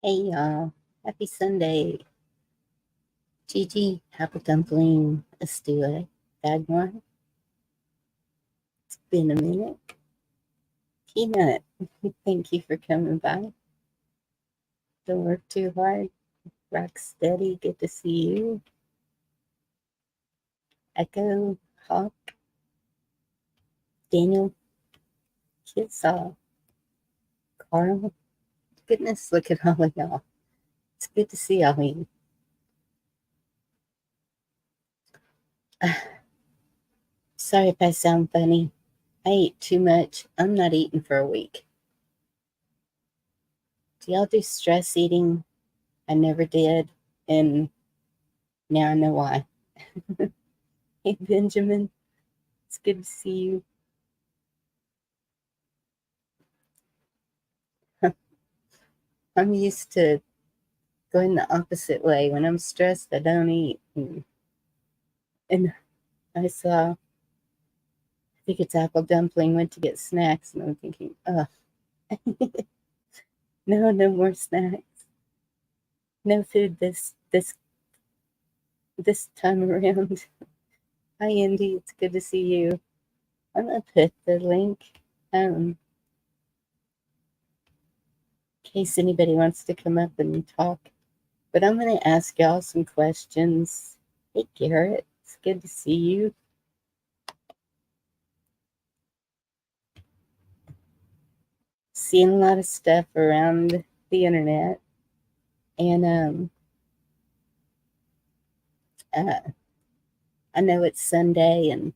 Hey y'all, happy Sunday. Gigi, apple dumpling, a stew, Dagmar. It's been a minute. Peanut, thank you for coming by. Don't work too hard. Rock steady, good to see you. Echo, Hawk, Daniel, Kitsaw, Carl. Goodness, look at all of y'all. It's good to see all of you. Sorry if I sound funny. I ate too much. I'm not eating for a week. Do y'all do stress eating? I never did, and now I know why. Hey, Benjamin, it's good to see you. I'm used to going the opposite way. When I'm stressed, I don't eat. And I saw, I think it's apple dumpling, went to get snacks, and I'm thinking, oh, no more snacks. No food this time around. Hi, Andy, it's good to see you. I'm gonna put the link in case anybody wants to come up and talk. But I'm going to ask y'all some questions. Hey, Garrett, it's good to see you. Seeing a lot of stuff around the internet. And I know it's Sunday, and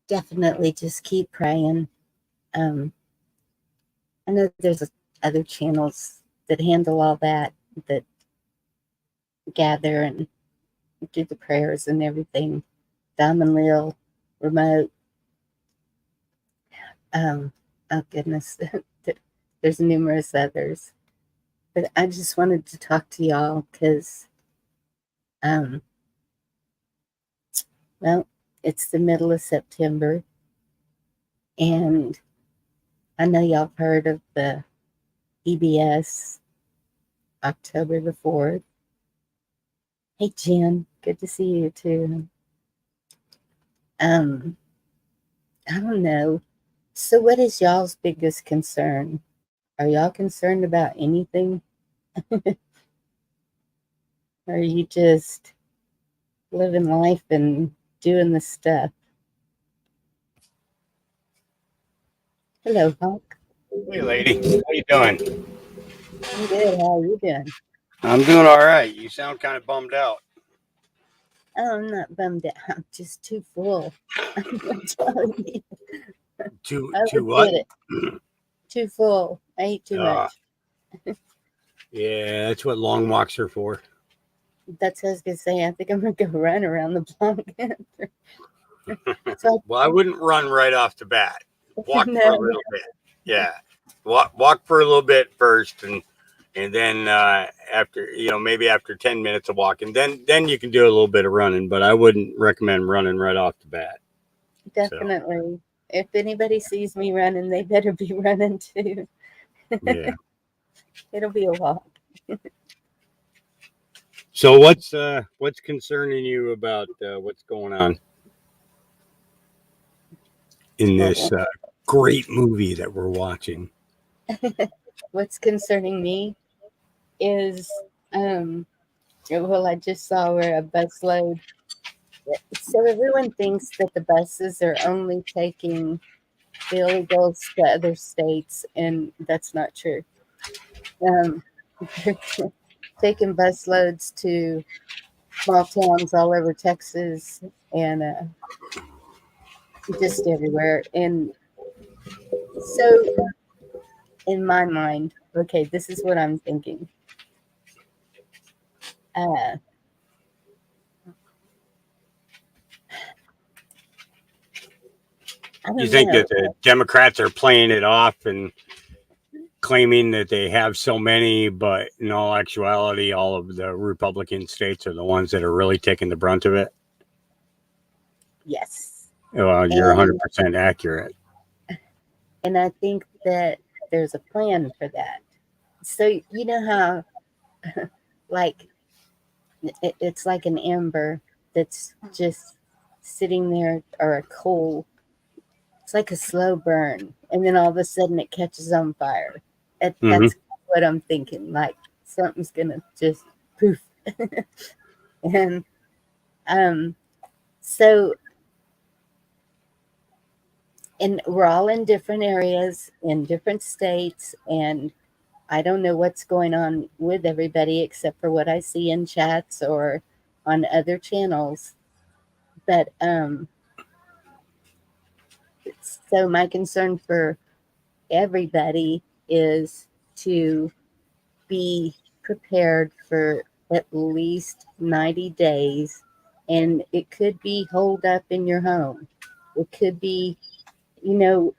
definitely just keep praying. I know there's other channels that handle all that gather and do the prayers and everything. Diamond Lil, remote. Oh goodness, there's numerous others. But I just wanted to talk to y'all because, well, it's the middle of September, and I know y'all have heard of the EBS, October the 4th. Hey, Jen, good to see you too. I don't know. So what is y'all's biggest concern? Are y'all concerned about anything? Or are you just living life and doing the stuff? Hello, Hawk. Hey, lady. How you doing? I'm good. How are you doing? I'm doing all right. You sound kind of bummed out. Oh, I'm not bummed out. I'm just too full. I'm telling you. Too I would what? get it. Too full. I ate too much. Yeah, that's what long walks are for. That's what I was gonna say. I think I'm gonna go run around the block. So Well, I wouldn't run right off the bat. Walk for a no, little bit. Yeah, walk for a little bit first, and then after maybe after 10 minutes of walking, then you can do a little bit of running. But I wouldn't recommend running right off the bat. definitely. So. If anybody sees me running, they better be running too. Yeah. It'll be a walk. So what's concerning you about what's going on in this great movie that we're watching? What's concerning me is, well, I just saw where a busload. So everyone thinks that the buses are only taking the illegals to other states, and that's not true. They're taking busloads to small towns all over Texas and just everywhere. And so, in my mind, okay, this is what I'm thinking. You think that the Democrats are playing it off and claiming that they have so many, but in all actuality, all of the Republican states are the ones that are really taking the brunt of it? Yes. Well, you're 100% accurate. And I think that there's a plan for that. So, you know how, like, it's like an ember that's just sitting there, or a coal. It's like a slow burn, and then all of a sudden it catches on fire. Hmm. That's what I'm thinking. Like something's gonna just poof. And um, so, and we're all in different areas, in different states, and I don't know what's going on with everybody except for what I see in chats or on other channels. But so my concern for everybody is to be prepared for at least 90 days. And it could be holed up in your home. It could be, you know,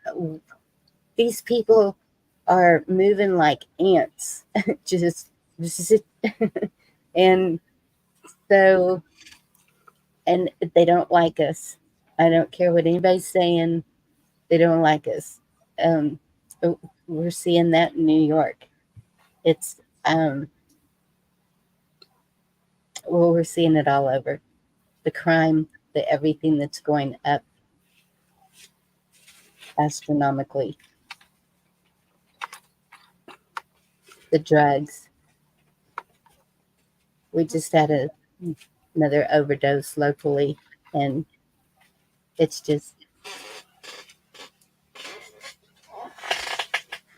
these people are moving like ants, just, and so, and they don't like us. I don't care what anybody's saying. They don't like us. Um, we're seeing that in New York. It's well, we're seeing it all over. The crime, the everything that's going up astronomically, the drugs. We just had another overdose locally, and it's just,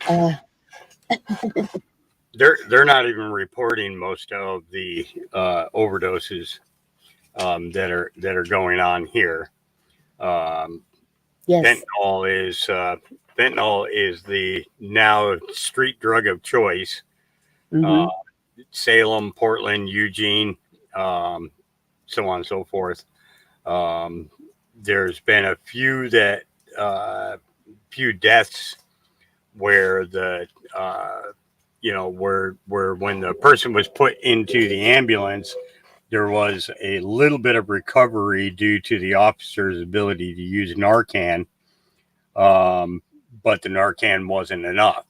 uh, They're not even reporting most of the overdoses that are going on here. Um, yes. fentanyl is the now street drug of choice. Uh, Mm-hmm. Salem, Portland, Eugene, um, so on and so forth. Um, there's been a uh, few deaths where the where when the person was put into the ambulance, there was a little bit of recovery due to the officer's ability to use Narcan, but the Narcan wasn't enough,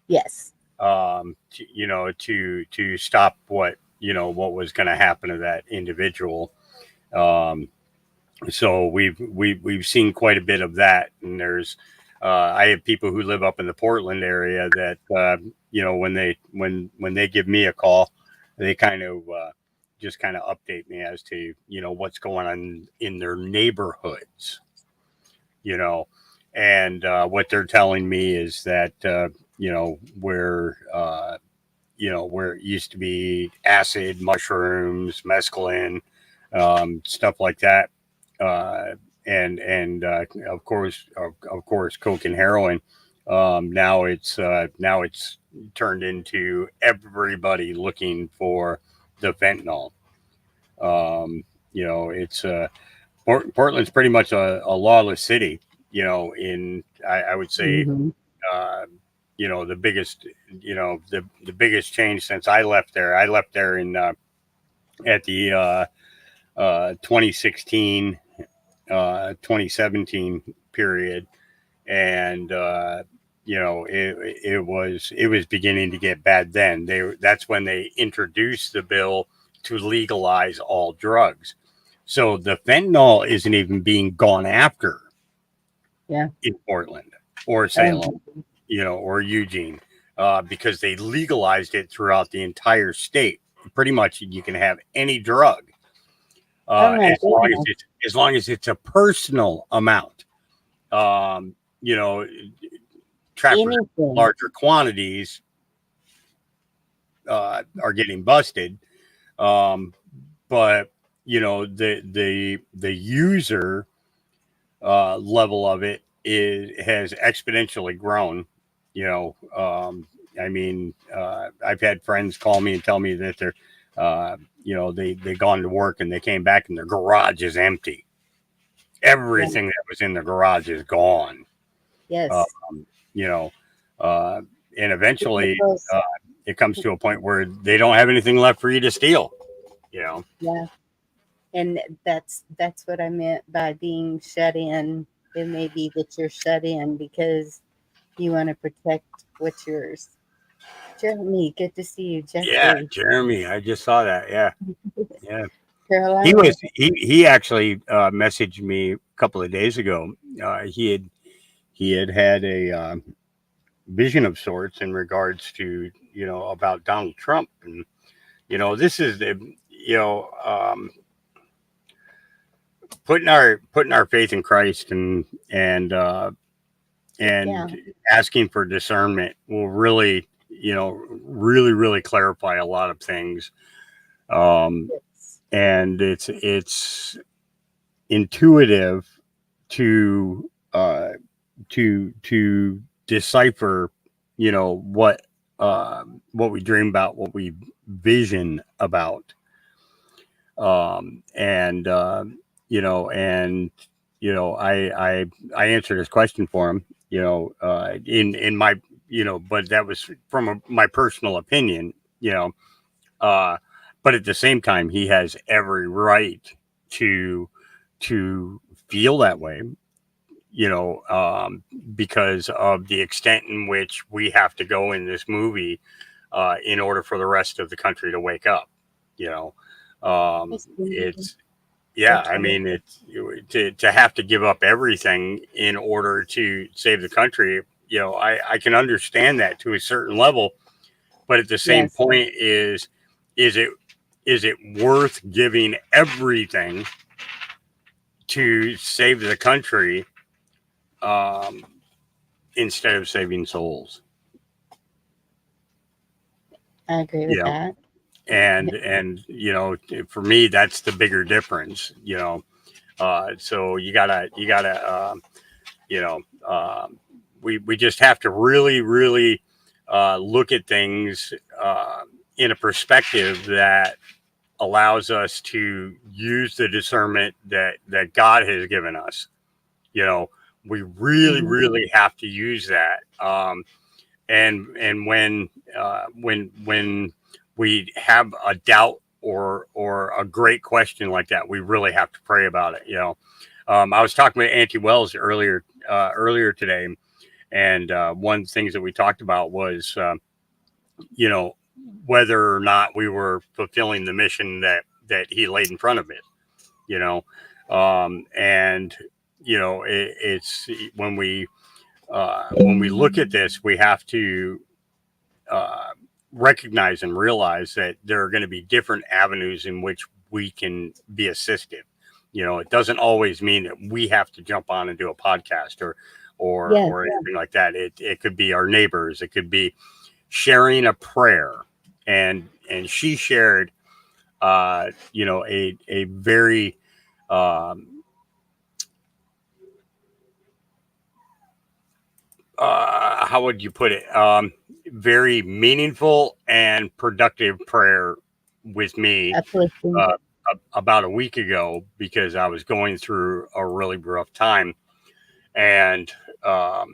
Yes. to stop what was going to happen to that individual. Um, so we've seen quite a bit of that, and there's I have people who live up in the Portland area that when they give me a call, they kind of just kind of update me as to what's going on in their neighborhoods, you know, and what they're telling me is that where it used to be acid, mushrooms, mescaline, stuff like that, uh, and of course, coke and heroin. Now it's turned into everybody looking for the fentanyl. It's Portland's pretty much a lawless city. In I would say Mm-hmm. uh, the biggest the biggest change since I left there. I left there in at the 2016 2017 period, and it was beginning to get bad. Then that's when they introduced the bill to legalize all drugs. So the fentanyl isn't even being gone after Yeah. in Portland or Salem, Oh, or Eugene, because they legalized it throughout the entire state. Pretty much, you can have any drug oh my goodness. as long as it's a personal amount. Um, you know, Traffic Anything. larger quantities are getting busted, um, but the user level of it has exponentially grown. You know, I mean, I've had friends call me and tell me that they gone to work and they came back and their garage is empty. Yeah. Everything that was in the garage is gone. Um, Yes. you know, uh, and eventually Chemicals. uh, it comes to a point where they don't have anything left for you to steal. You know. Yeah. And that's what I meant by being shut in. it may be that you're shut in because you want to protect what's yours. Jeremy, good to see you. Yeah, Jeffrey, Jeremy, I just saw that. Yeah, yeah. Carolina. He actually messaged me a couple of days ago. He had a vision of sorts in regards to about Donald Trump, and this is the putting our faith in Christ Yeah. and asking for discernment will really really clarify a lot of things. Um, Yes. and it's intuitive to to decipher what we dream about, what we vision about. And and I answered his question for him, in my but that was from my personal opinion, uh but at the same time he has every right to to feel that way, because of the extent in which we have to go in this movie in order for the rest of the country to wake up. You know, it's yeah. I Absolutely. mean, it's to have to give up everything in order to save the country. I can understand that to a certain level, but at the same Yes. point, is it is it worth giving everything to save the country, um, instead of saving souls? I agree You with know, that. and for me, that's the bigger difference. So you gotta you know we just have to really look at things in a perspective that allows us to use the discernment that God has given us. You know, we Hmm. really have to use that. And when we have a doubt or a great question like that, we really have to pray about it. I was talking with Auntie Wells earlier today, and one of the things that we talked about was you know whether or not we were fulfilling the mission that he laid in front of it. You know, and it's when we look at this, we have to uh, recognize and realize that there are going to be different avenues in which we can be assisted. It doesn't always mean that we have to jump on and do a podcast Yes. or anything like that. It could be our neighbors. It could be sharing a prayer, and she shared, a very um, how would you put it? Very meaningful and productive prayer with me Uplifting. uh, about a week ago, because I was going through a really rough time, and I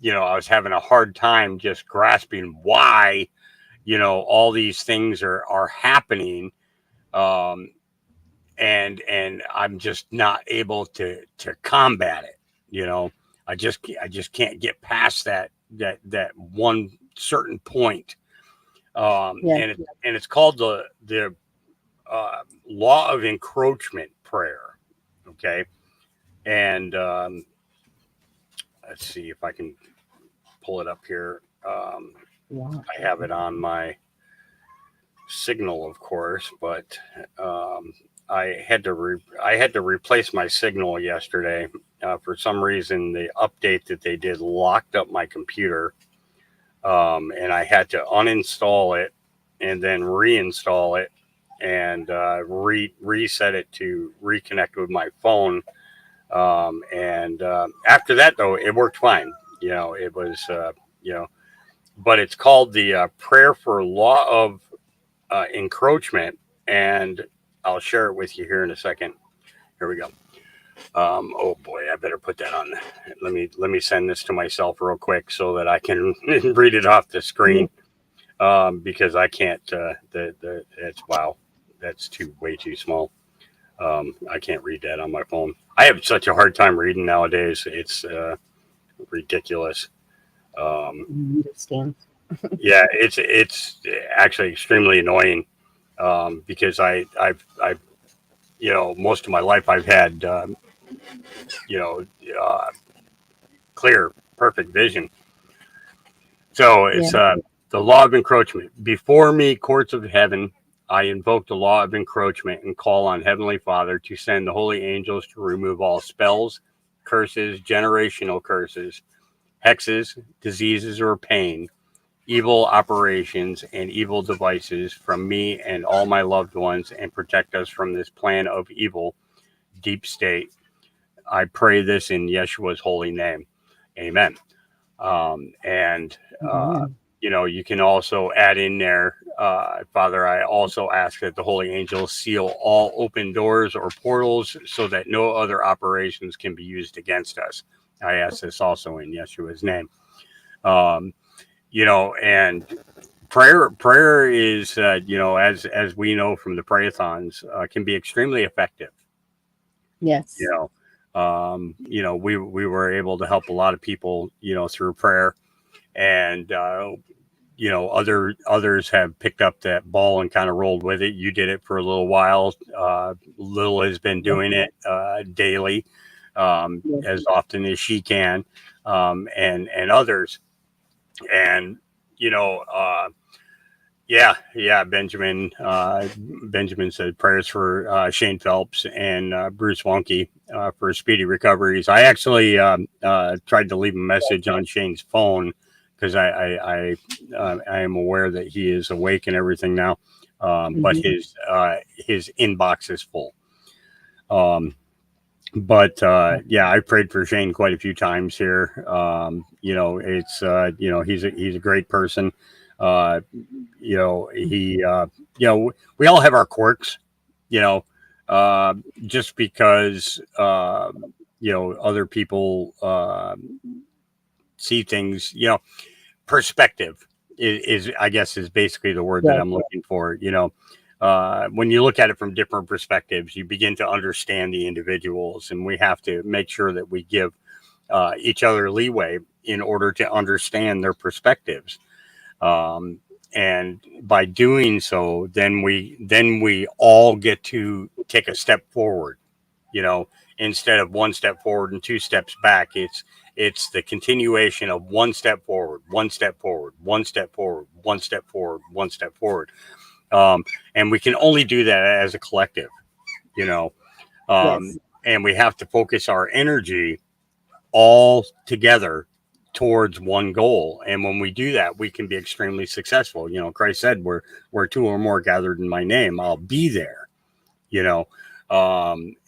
was having a hard time just grasping why all these things are happening, um, and I'm just not able to combat it. You know, I just can't get past that one certain point. Yes. And it's called the law of encroachment prayer. Okay, and let's see if I can pull it up here. Yeah. I have it on my Signal, of course, but um, I had to replace my Signal yesterday. For some reason, the update that they did locked up my computer, and I had to uninstall it and then reinstall it, and reset it to reconnect with my phone. And after that, though, it worked fine. It was you know, but it's called the prayer for law of encroachment, and I'll share it with you here in a second. Here we go. Oh boy, I better put that on. Let me send this to myself real quick so that I can read it off the screen, because I can't. It's wow, that's way too small. I can't read that on my phone. I have such a hard time reading nowadays. It's ridiculous. Um, I understand. yeah, it's actually extremely annoying because I've most of my life I've had you know uh, clear, perfect vision. So Yeah. it's the law of encroachment. Before me, courts of heaven, I invoke the law of encroachment and call on Heavenly Father to send the holy angels to remove all spells, curses, generational curses, hexes, diseases, or pain, evil operations, and evil devices from me and all my loved ones and protect us from this plan of evil, deep state. I pray this in Yeshua's holy name. Amen. And Amen. you can also add in there, Father, I also ask that the holy angels seal all open doors or portals so that no other operations can be used against us. I ask this also in Yeshua's name. Um, and prayer is, as we know from the prayathons, can be extremely effective. You Yes. we were able to help a lot of people, through prayer, and others have picked up that ball and kind of rolled with it. You did it for a little while. Lil has been Yes. doing it daily, Yes. as often as she can, and others. And you know, yeah, Benjamin said prayers for Shane Phelps and Bruce Wonky for speedy recoveries. I actually tried to leave a message on Shane's phone because I am aware that he is awake and everything now, but Hmm. his inbox is full. Um, but yeah, I prayed for Shane quite a few times here. It's he's a great person. Uh, he we all have our quirks. You know, uh, just because other people see things. Perspective is I guess is basically the word that Yes. I'm looking for. When you look at it from different perspectives, you begin to understand the individuals, and we have to make sure that we give each other leeway in order to understand their perspectives. Um, and by doing so, then we all get to take a step forward. You know, instead of one step forward and two steps back, it's the continuation of one step forward, one step forward, one step forward, one step forward, one step forward. And we can only do that as a collective. You know, Yes. and we have to focus our energy all together towards one goal. And when we do that, we can be extremely successful. Christ said, where two or more gathered in my name, I'll be there. You know,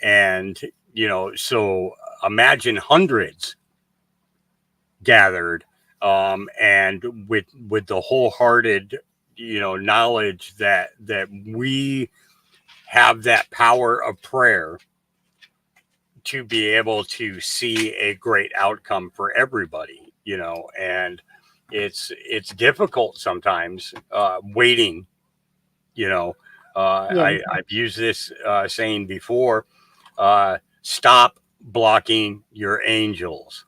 and so imagine hundreds gathered, and with the wholehearted, knowledge that we have that power of prayer to be able to see a great outcome for everybody, and it's difficult sometimes waiting, you know. Yes. I've used this saying before: stop blocking your angels.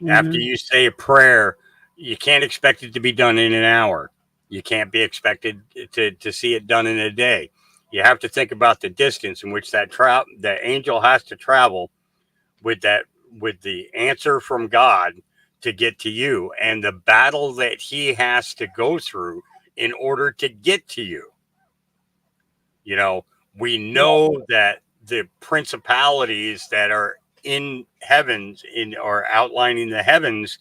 After Hmm. you say a prayer, you can't expect it to be done in an hour. You can't be expected to see it done in a day. You have to think about the distance in which the angel has to travel with that with the answer from God to get to you, and the battle that he has to go through in order to get to you. You know, we know that the principalities that are in heavens in or outlining the heavens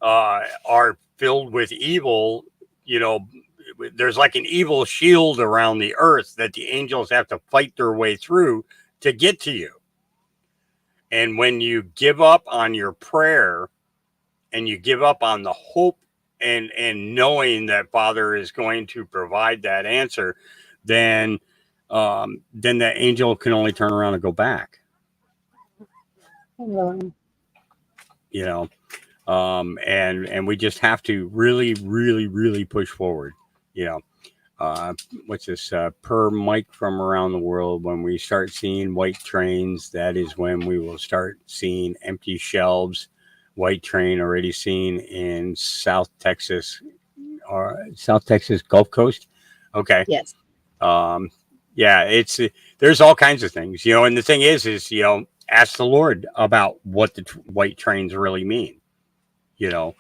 are filled with evil. You know, there's like an evil shield around the earth that the angels have to fight their way through to get to you. And when you give up on your prayer and you give up on the hope and knowing that Father is going to provide that answer, then that angel can only turn around and go back. Hello. You know, and we just have to really, really, really push forward. You know, what's this, per Mike from around the world, when we start seeing white trains, that is when we will start seeing empty shelves. White train already seen in South Texas, or South Texas Gulf Coast. Okay. Yes. Um, yeah, it's there's all kinds of things, and the thing is, ask the Lord about what the white trains really mean. You know,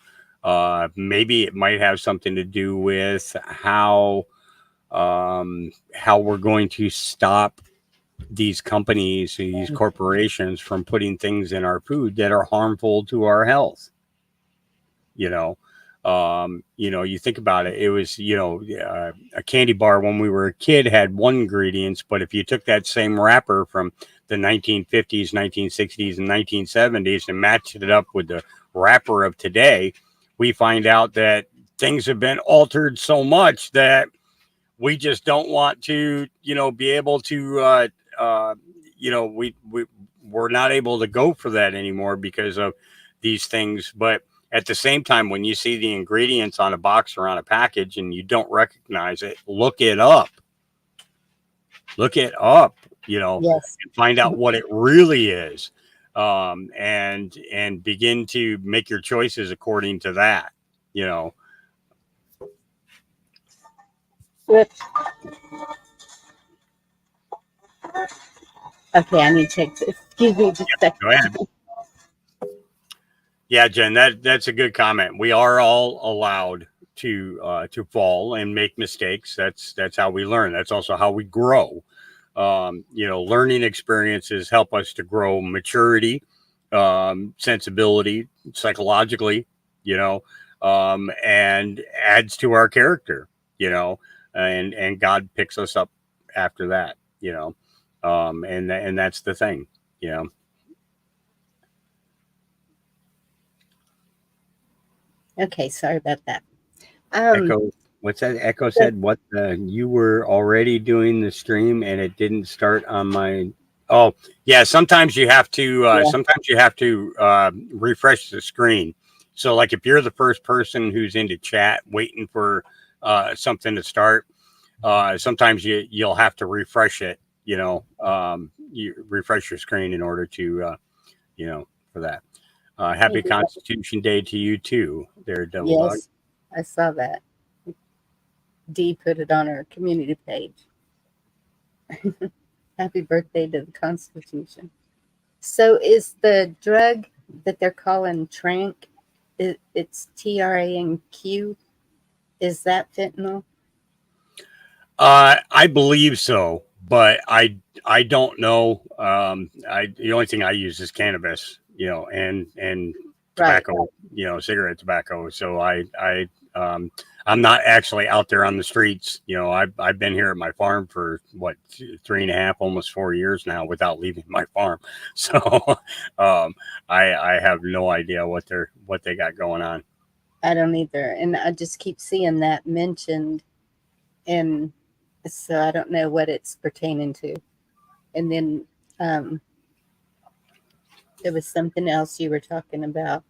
maybe it might have something to do with how we're going to stop these companies, these corporations, from putting things in our food that are harmful to our health. You know, you think about it. It was, a candy bar when we were a kid had one ingredients, but if you took that same wrapper from the 1950s, 1960s, and 1970s and matched it up with the wrapper of today, we find out that things have been altered so much that we just don't want to, be able to, we're not able to go for that anymore because of these things. But at the same time, when you see the ingredients on a box or on a package and you don't recognize it, look it up. Look it up, Yes. and find out what it really is, and begin to make your choices according to that. You know. Whoops. Okay, I need to check. Excuse me just a second. Go ahead. Yeah, Jen, that's a good comment. We are all allowed to fall and make mistakes. That's how we learn. That's also how we grow. Learning experiences help us to grow maturity, sensibility, psychologically. And adds to our character. And God picks us up after that. And that's the thing. You know. Okay, sorry about that. Echo, what's that? Echo said what you were already doing the stream and it didn't start on my. Oh, yeah. Sometimes you have to. Yeah. Sometimes you have to refresh the screen. So, like, if you're the first person who's into chat waiting for something to start, sometimes you'll have to refresh it. You refresh your screen in order to, for that. Happy Maybe that- Constitution Day to you too, there, Devil Dog. Yes, I saw that. Dee put it on her community page. Happy birthday to the Constitution. So is the drug that they're calling Trank, it's TRANQ, is that fentanyl? I believe so, but I don't know. The only thing I use is cannabis, and Right. tobacco, cigarette tobacco. So I'm not actually out there on the streets. I've been here at my farm for what 3.5, almost 4 years now without leaving my farm. So I have no idea what they got going on. I don't either. And I just keep seeing that mentioned, and so I don't know what it's pertaining to. And then there was something else you were talking about.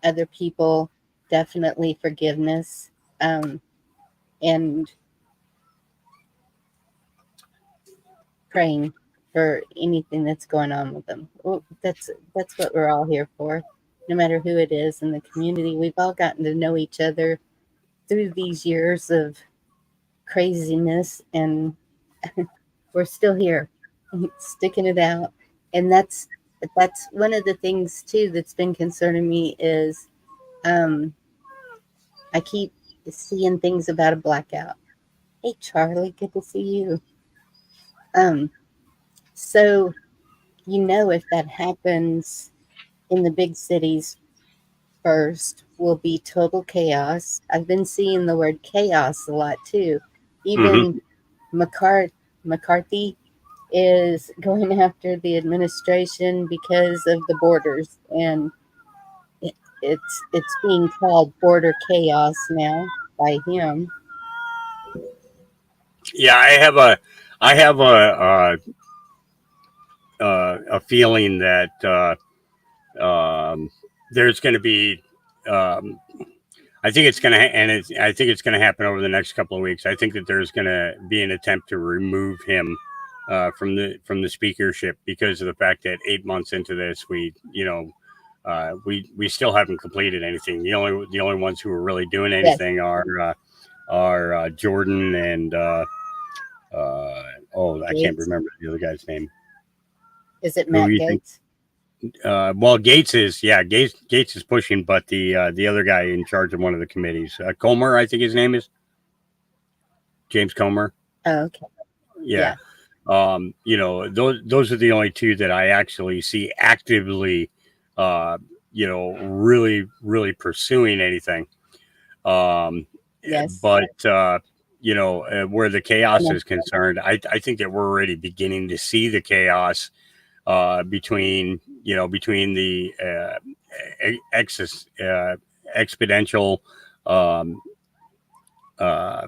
Other people, definitely forgiveness, and praying for anything that's going on with them. Well, that's what we're all here for, no matter who it is in the community. We've all gotten to know each other through these years of craziness, and we're still here, sticking it out. And that's one of the things too that's been concerning me is um, I keep seeing things about a blackout. Hey, Charlie, good to see you. Um, so if that happens in the big cities first, will be total chaos. I've been seeing the word chaos a lot too. Hmm. Even McCarthy is going after the administration because of the borders, and it's being called border chaos now by him. Yeah, I have a feeling that there's going to be. Um, I think it's gonna, I think it's gonna happen over the next couple of weeks. I think that there's gonna be an attempt to remove him from the speakership because of the fact that 8 months into this, we still haven't completed anything. The only ones who are really doing Yes. anything are Jordan and I can't Gates. remember the other guy's name. Is it Who Matt you think? Gates? Well, Gates is pushing, but the other guy in charge of one of the committees, Comer, I think his name is James Comer. Oh, okay. Yeah. Yeah. Those are the only two that I actually see actively, really really pursuing anything. Yes. But where the chaos And, is concerned, I think that we're already beginning to see the chaos between the exponential um, uh,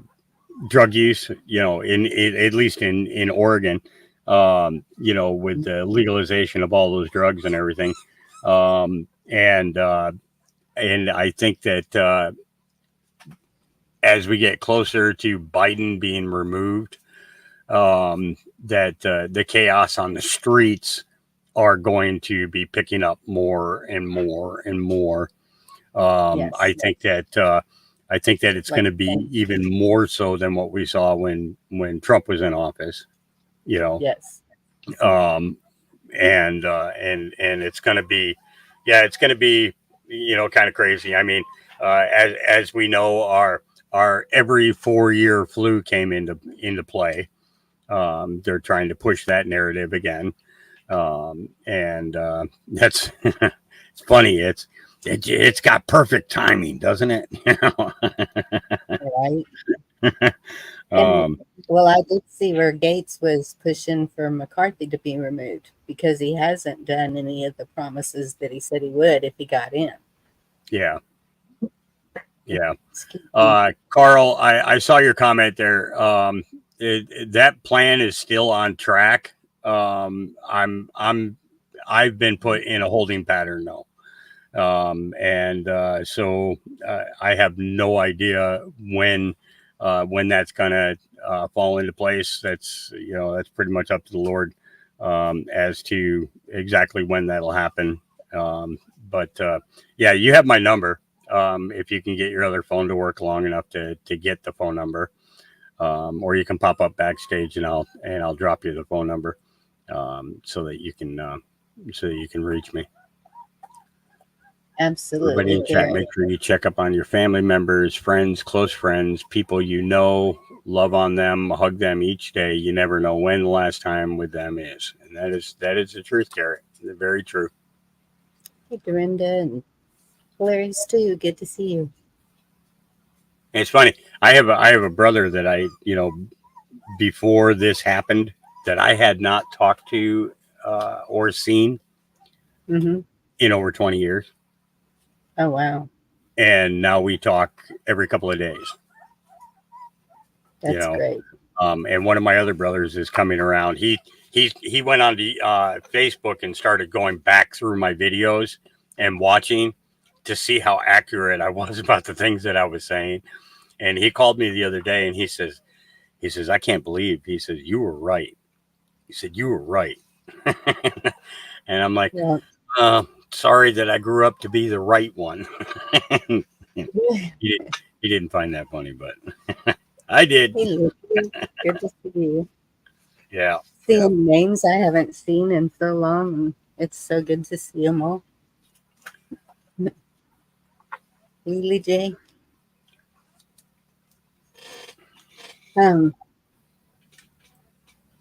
drug use, at least in Oregon, with the legalization of all those drugs and everything. And I think that as we get closer to Biden being removed, that the chaos on the streets are going to be picking up more and more and more. yes. I think that it's Like, going to be even more so than what we saw when Trump was in office. yes. Um, and it's going to be, yeah, it's going to be, kind of crazy. I mean, as we know, our every 4-year flu came into play. They're trying to push that narrative again, and that's it's funny. It's got perfect timing, doesn't it? Right. And um, well, I did see where Gates was pushing for McCarthy to be removed because he hasn't done any of the promises that he said he would if he got in. yeah, yeah. Excuse me. Carl, I saw your comment there. That plan is still on track. I've been put in a holding pattern now. And so I have no idea when that's gonna fall into place. That's pretty much up to the Lord as to exactly when that'll happen. But yeah, you have my number. If you can get your other phone to work long enough to get the phone number, or you can pop up backstage and I'll drop you the phone number so that you can reach me. Everybody Absolutely, in chat, Gary. make sure you check up on your family members, friends, close friends, people you know, love on them, hug them each day. You never know when the last time with them is. And that is the truth, Garrett. Very true. Hey, Dorinda and Hilarious too. Good to see you. And it's funny. I have a brother that before this happened that I had not talked to or seen Mm-hmm. in over 20 years. Oh, wow. And now we talk every couple of days. That's great. And one of my other brothers is coming around. He went on to Facebook and started going back through my videos and watching to see how accurate I was about the things that I was saying. And he called me the other day and he says, I can't believe, he says, you were right. He said, you were right. And I'm like, Well, sorry that I grew up to be the right one. he didn't find that funny, but I did. hey, Lucy. Good to see you. Yeah. Seeing names I haven't seen in so long, and it's so good to see them all. Lily J.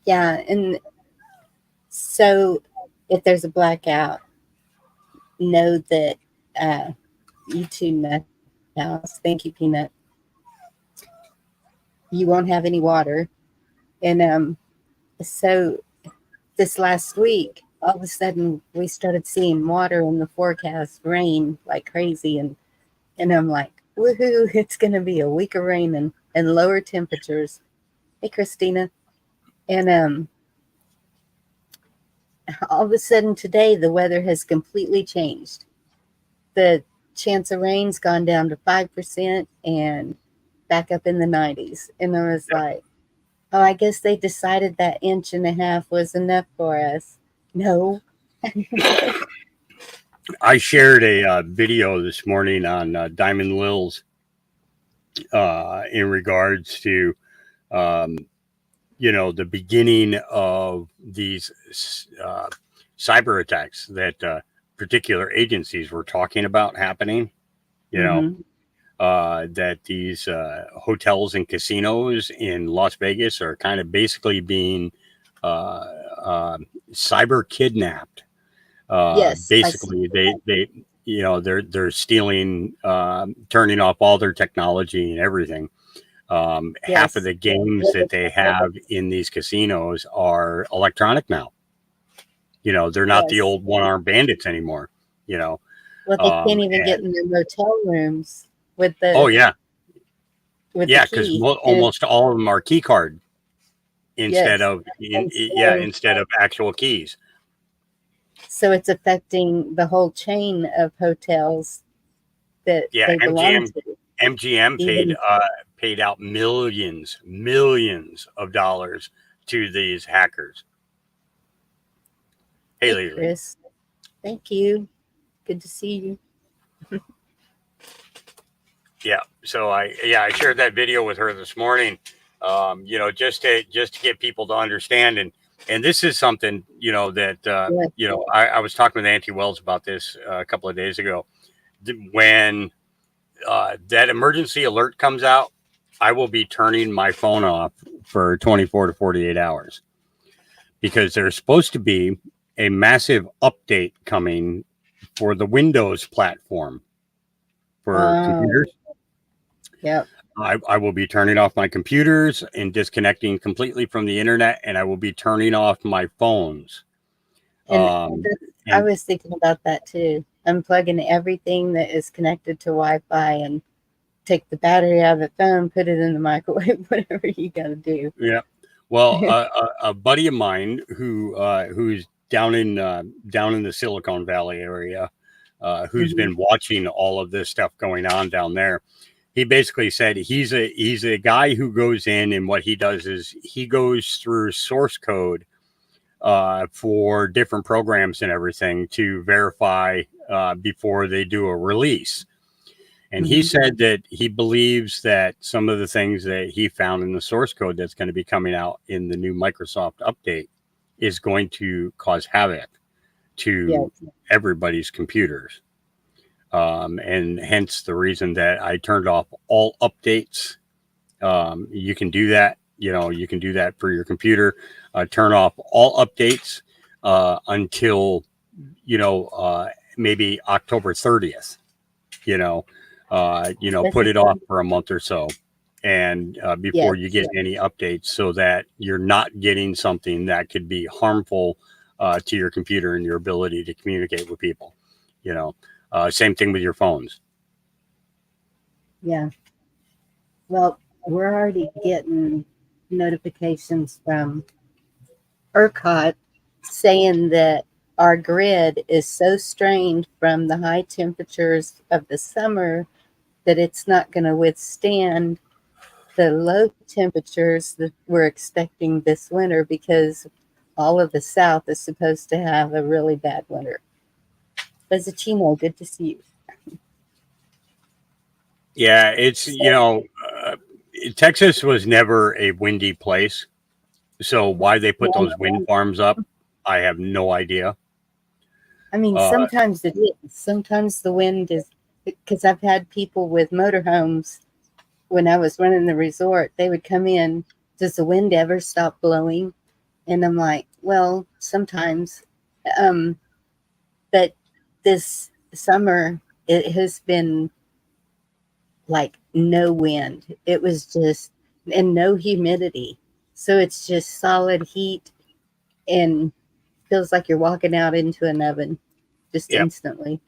Yeah, and so if there's a blackout, know that you too, Meth House. Thank you, Peanut. You won't have any water. And so this last week, all of a sudden we started seeing water in the forecast, rain like crazy, and I'm like, woohoo, it's gonna be a week of rain and lower temperatures. Hey Christina. And all of a sudden today the weather has completely changed. The chance of rain's gone down to 5% and back up in the 90s. And I was Yep. like, oh, I guess they decided that 1.5 inches was enough for us. No. I shared a video this morning on Diamond Lils in regards to, um, the beginning of these cyber attacks that particular agencies were talking about happening. Mm-hmm. That these hotels and casinos in Las Vegas are kind of basically being uh, uh, cyber kidnapped. Yes, I see Basically, that. they're stealing, turning off all their technology and everything. Half of Yes. the games that they have in these casinos are electronic now. They're not the Yes. old one-armed bandits anymore. You know, Well, they can't even get and in their motel rooms oh yeah, with the yeah, because key. And almost all of them are key card instead yes. of And so instead of actual keys. it's affecting the whole chain of hotels that Yeah, they belong to. MGM Even paid out millions of dollars to these hackers. Hey, hey Leland. Chris, thank you. Good to see you. Yeah. So I shared that video with her this morning. Just to get people to understand, and this is something that Yeah. I was talking with Auntie Wells about this a couple of days ago. When that emergency alert comes out, I will be turning my phone off for 24 to 48 hours because there's supposed to be a massive update coming for the Windows platform for Oh, computers. yep. I will be turning off my computers and disconnecting completely from the internet, and I will be turning off my phones. And Um, I and was thinking about that too. Unplugging everything that is connected to Wi-Fi and take the battery out of the phone, put it in the microwave, whatever you got to do. yeah, well, a buddy of mine who's down in the Silicon Valley area, who's Hmm. been watching all of this stuff going on down there. He basically said he's a guy who goes in, and what he does is he goes through source code for different programs and everything to verify before they do a release. And he Hmm. said that he believes that some of the things that he found in the source code that's going to be coming out in the new Microsoft update is going to cause havoc Yes. to everybody's computers. And hence the reason that I turned off all updates. You can do that. You can do that for your computer. Turn off all updates until maybe October 30th. You know, put it off Especially, for a month or so, and before yes. you get any updates, so that you're not getting something that could be harmful to your computer and your ability to communicate with people. Same thing with your phones. Yeah. Well, we're already getting notifications from ERCOT saying that our grid is so strained from the high temperatures of the summer that it's not going to withstand the low temperatures that we're expecting this winter because all of the South is supposed to have a really bad winter. Buzzachino, good to see you. Yeah, it's So, Texas was never a windy place, so why they put yeah, those wind farms up, I have no idea. I mean, Uh, sometimes it is. Sometimes the wind is because I've had people with motorhomes when I was running the resort, they would come in. Does the wind ever stop blowing? And I'm like, well, sometimes. Um, but this summer, it has been like no wind. It was just, and no humidity. So it's just solid heat and feels like you're walking out into an oven just yeah, instantly.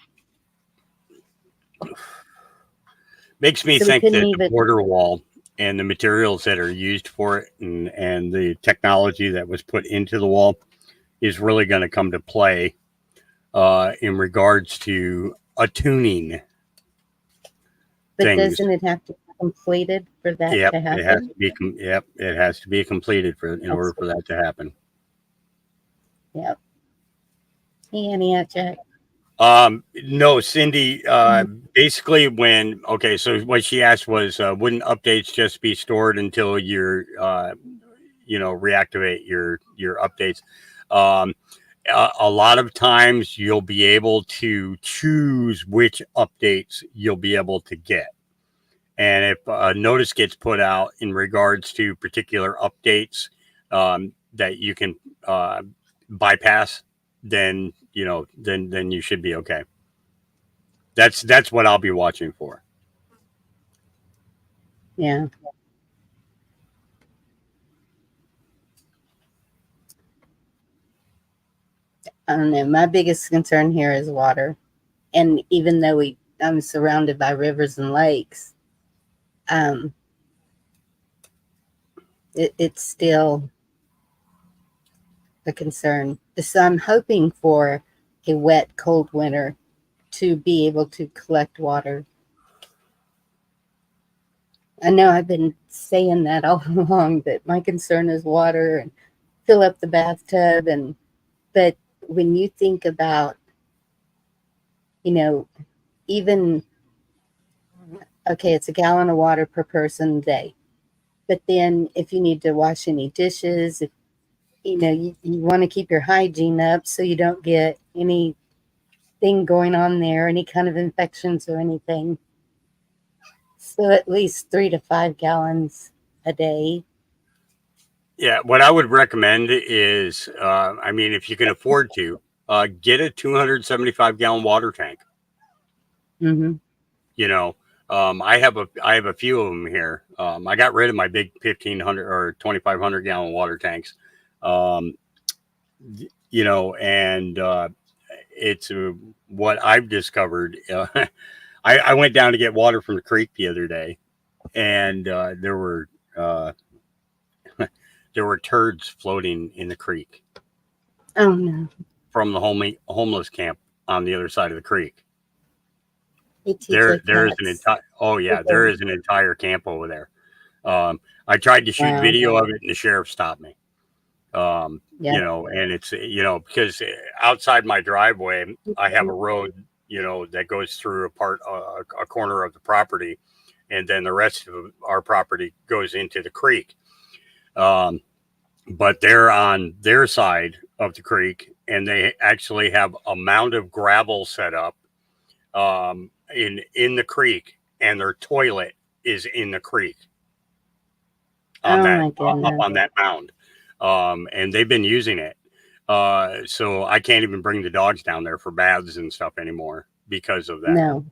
makes me So we think couldn't that the even, border wall and the materials that are used for it, and the technology that was put into the wall is really going to come to play in regards to attuning. But things. doesn't it have to be completed for that Yep, to it has happen? to be. Yep, it has to be completed in order That's for that to happen. yep. Hey, Annie, Jack. No, Cindy. Basically, so what she asked was, wouldn't updates just be stored until you're, reactivate your updates? Um, a lot of times you'll be able to choose which updates you'll be able to get. And if a notice gets put out in regards to particular updates that you can bypass, then then you should be okay. That's what I'll be watching for. Yeah. I don't know. My biggest concern here is water. And even though I'm surrounded by rivers and lakes, um, it's still a concern. So I'm hoping for a wet, cold winter to be able to collect water. I know I've been saying that all along, that my concern is water and fill up the bathtub. But when you think about, even, okay, it's a gallon of water per person a day. But then if you need to wash any dishes, if you want to keep your hygiene up so you don't get anything going on there, any kind of infections or anything. So at least 3 to 5 gallons a day. Yeah, what I would recommend is, if you can afford to, get a 275-gallon water tank. Mm-hmm. I have a few of them here. I got rid of my big 1,500 or 2,500-gallon water tanks. Um, and it's what I've discovered. I went down to get water from the creek the other day, and there were turds floating in the creek. Oh no! From the homeless camp on the other side of the creek. They teach like There is cats. an entire there is an entire camp over there. I tried to shoot Wow. video of it, and the sheriff stopped me. Yeah. And it's because outside my driveway, I have a road that goes through a corner of the property, and then the rest of our property goes into the creek. But they're on their side of the creek, and they actually have a mound of gravel set up in the creek, and their toilet is in the creek on my goodness. up on that mound, and they've been using it. So I can't even bring the dogs down there for baths and stuff anymore because of that. No.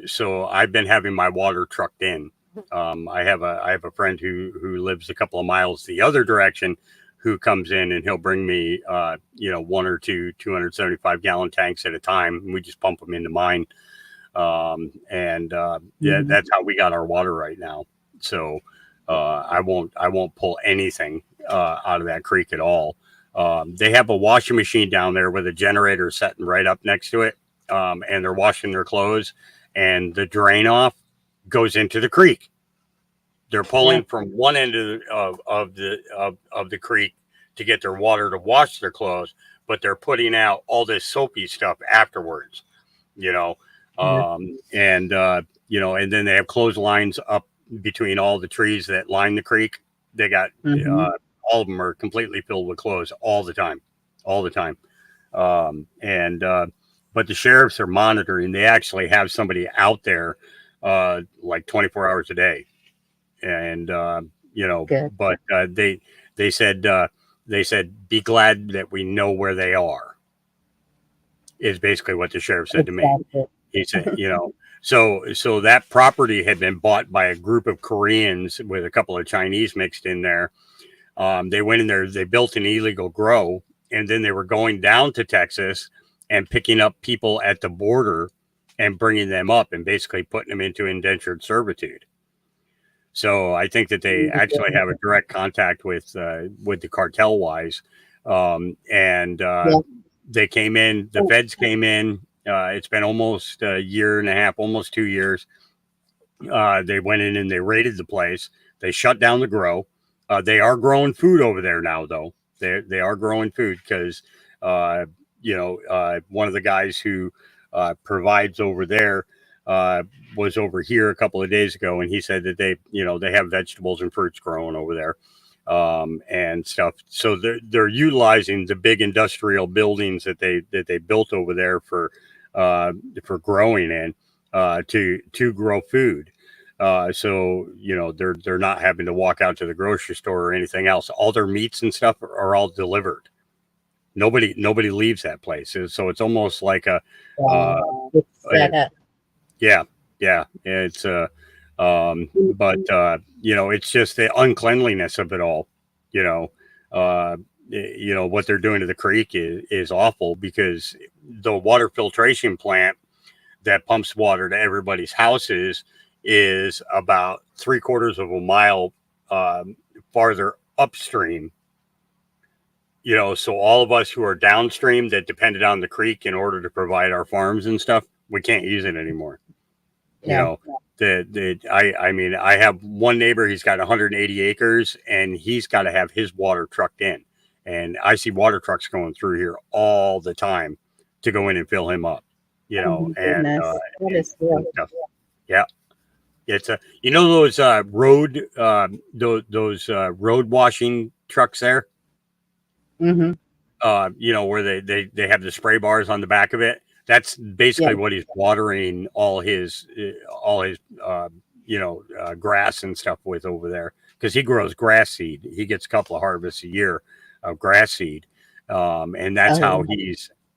So I've been having my water trucked in. I have a friend who lives a couple of miles the other direction, who comes in, and he'll bring me, one or two 275-gallon tanks at a time. And we just pump them into mine. Yeah, that's how we got our water right now. So I won't pull anything out of that creek at all. They have a washing machine down there with a generator sitting right up next to it, and they're washing their clothes, and the drain off goes into the creek. They're pulling from one end of the creek to get their water to wash their clothes, but they're putting out all this soapy stuff afterwards. And then they have clotheslines up between all the trees that line the creek. They got all of them are completely filled with clothes all the time. But the sheriffs are monitoring. They actually have somebody out there like 24 hours a day. And Good. but they said be glad that we know where they are, is basically what the sheriff said to me. He said, so that property had been bought by a group of Koreans with a couple of Chinese mixed in there. They went in there, they built an illegal grow, and then they were going down to Texas and picking up people at the border and bringing them up and basically putting them into indentured servitude. So I think that they actually have a direct contact with the cartel wise. They came in, the feds came in, It's been almost a year and a half, almost 2 years. They went in and they raided the place. They shut down the grow. They are growing food over there now, though. They are growing food because uh, one of the guys who provides over there was over here a couple of days ago, and he said that they have vegetables and fruits growing over there and stuff. So they're utilizing the big industrial buildings that they built over there for growing in to grow food. So they're not having to walk out to the grocery store or anything else. All their meats and stuff are all delivered. Nobody leaves that place. So it's almost like uh, It's set up. yeah, yeah. It's but it's just the uncleanliness of it all. You know, what they're doing to the creek is awful because the water filtration plant that pumps water to everybody's houses is about 3/4 of a mile farther upstream. So all of us who are downstream that depended on the creek in order to provide our farms and stuff, we can't use it anymore. You Yeah. know, I mean, I have one neighbor. He's got 180 acres, and he's got to have his water trucked in. And I see water trucks going through here all the time to go in and fill him up. Oh my And goodness. That and, is real. and stuff. Yeah, it's those road washing trucks there. Mm-hmm. Where they have the spray bars on the back of it. That's Yeah. basically what he's watering all his grass and stuff with over there because he grows grass seed. He gets a couple of harvests a year of grass seed, and that's how Oh,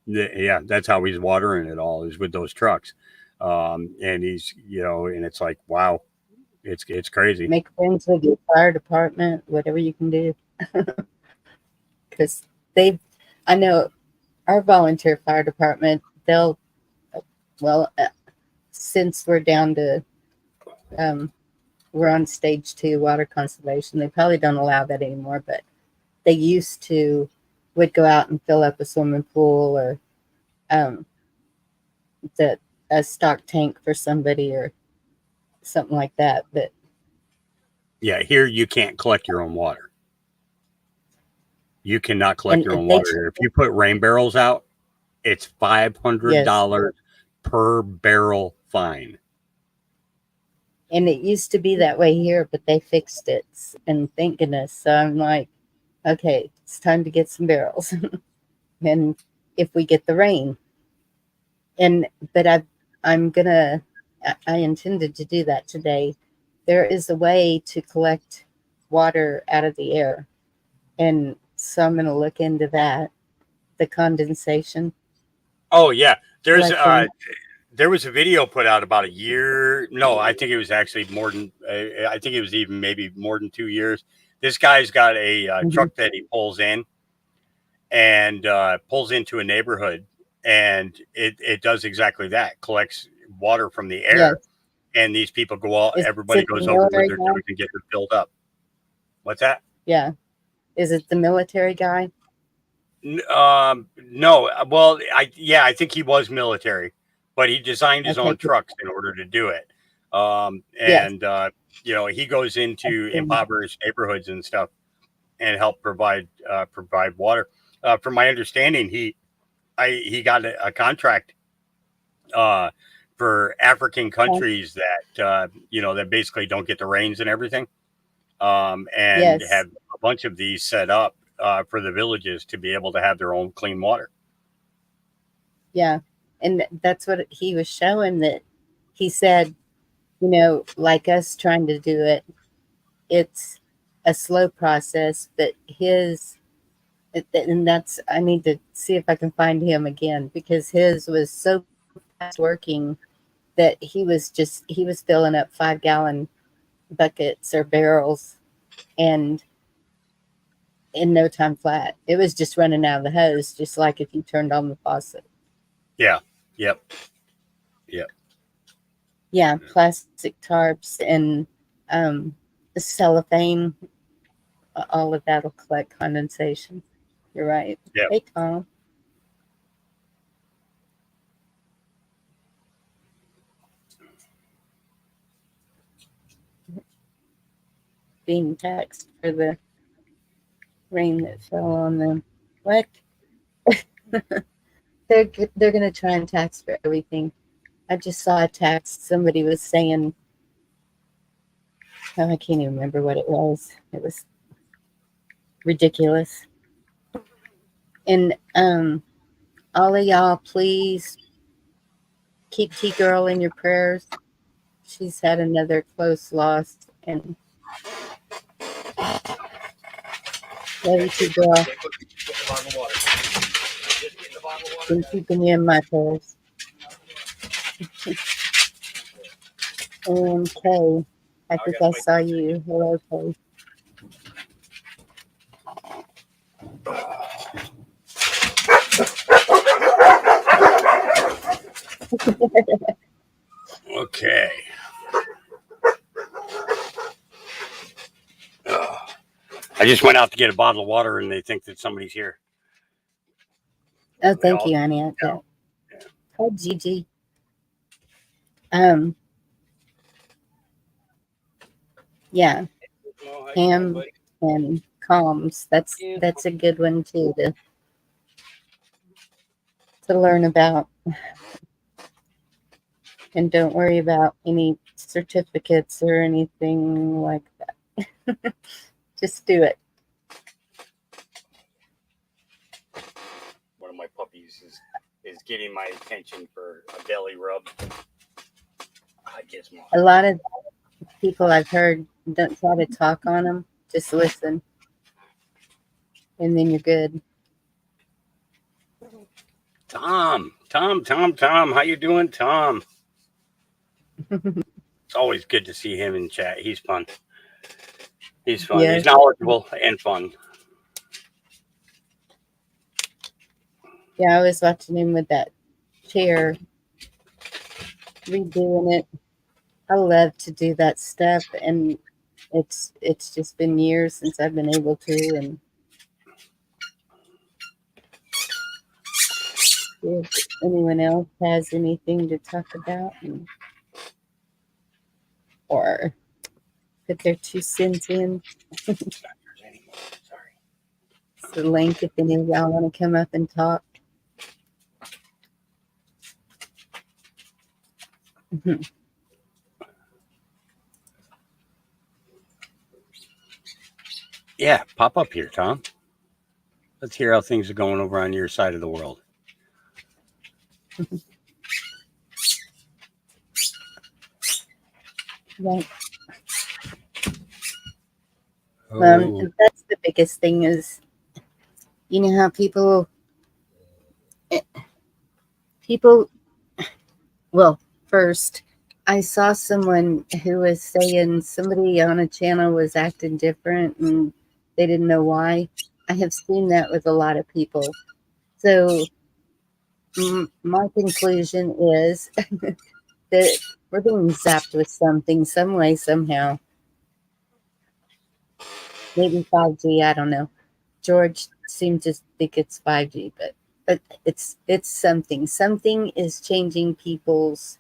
that's how he's watering it all is with those trucks. And he's and it's like wow, it's crazy. make friends with your fire department, whatever you can do. Because they, I know our volunteer fire department, they'll, well, since we're down to, um, we're on stage 2 water conservation, they probably don't allow that anymore, but they used to, would go out and fill up a swimming pool or um, the, a stock tank for somebody or something like that. But Yeah, here you can't collect your own water. You cannot collect and your own they, water here. If you put rain barrels out, it's yes, $500 per barrel fine. and it used to be that way here, but they fixed it, and thank goodness. So I'm like, okay, it's time to get some barrels, and if we get the rain, and but I'm gonna, I intended to do that today. There is a way to collect water out of the air, and so I'm gonna look into that, the condensation Oh yeah, collecting. there was a video put out about a year. No, I think it was actually more than. I think it was even maybe more than 2 years. This guy's got a Hmm. truck that he pulls in and pulls into a neighborhood, and it does exactly that. Collects water from the air, Yes, and these people go out. is Everybody it the goes over with military their guy? truck and get it filled up. What's that? Yeah, is it the military guy? No. Well, I think he was military, but he designed his Okay, own good. trucks in order to do it. Yes, And he goes I've into seen impoverished neighborhoods and stuff and help provide water. From my understanding, he got a contract uh, for African that. countries that basically don't get the rains and everything, and Yes, have a bunch of these set up for the villages to be able to have their own clean water. yeah, and that's what he was showing. That he said, like us trying to do it, it's a slow process, but his, and that's, I need to see if I can find him again because his was so fast working that he was filling up 5-gallon buckets or barrels and in no time flat. It was just running out of the hose, just like if you turned on the faucet. Yeah. Yep. Yep. Yeah, plastic tarps and um, cellophane, all of that'll collect condensation. You're right. Yep. Hey, Tom. being taxed for the rain that fell on them. What? They're gonna try and tax for everything. I just saw a tax. Somebody was saying, oh, I can't even remember what it was. It was ridiculous. And all of y'all, please keep T Girl in your prayers. She's had another close loss, and love you, T Girl. Been keeping you in my prayers. And Kay, I think I saw you. Hello, Kay. Okay. I just went out to get a bottle of water, and they think that somebody's here. Oh, thank you, Annie. Yeah. Hi, Gigi. Yeah, ham and calms. That's a good one too to learn about. And don't worry about any certificates or anything like that. Just do it. One of my puppies is getting my attention for a belly rub. A lot of people I've heard don't try to talk on them. Just listen. And then you're good. Tom, how you doing, Tom? It's always good to see him in chat. He's fun. Yeah. He's knowledgeable and fun. Yeah, I was watching him with that chair, redoing it. I love to do that stuff, and it's just been years since I've been able to. And if anyone else has anything to talk about or put their 2 cents in, it's the link if any of y'all want to come up and talk. Yeah, pop up here, Tom. Let's hear how things are going over on your side of the world. Right. That's the biggest thing is, you know how people, well, first, I saw someone who was saying somebody on a channel was acting different and they didn't know why. I have seen that with a lot of people. So my conclusion is that we're being zapped with something, some way, somehow. Maybe 5G, I don't know. George seemed to think it's 5G, but it's something. Something is changing people's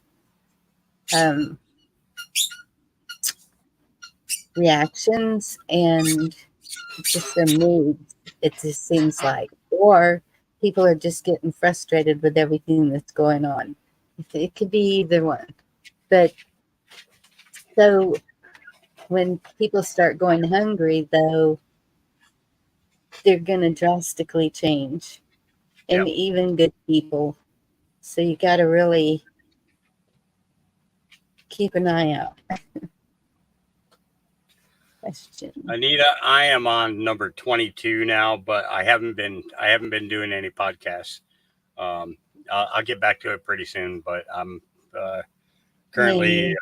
reactions and just their moods, it just seems like. Or people are just getting frustrated with everything that's going on. It could be either one. But so when people start going hungry, though, they're going to drastically change. And even good people. So you got to really keep an eye out. Question. Anita, I am on number 22 now, but I haven't been doing any podcasts. I'll get back to it pretty soon, but I'm currently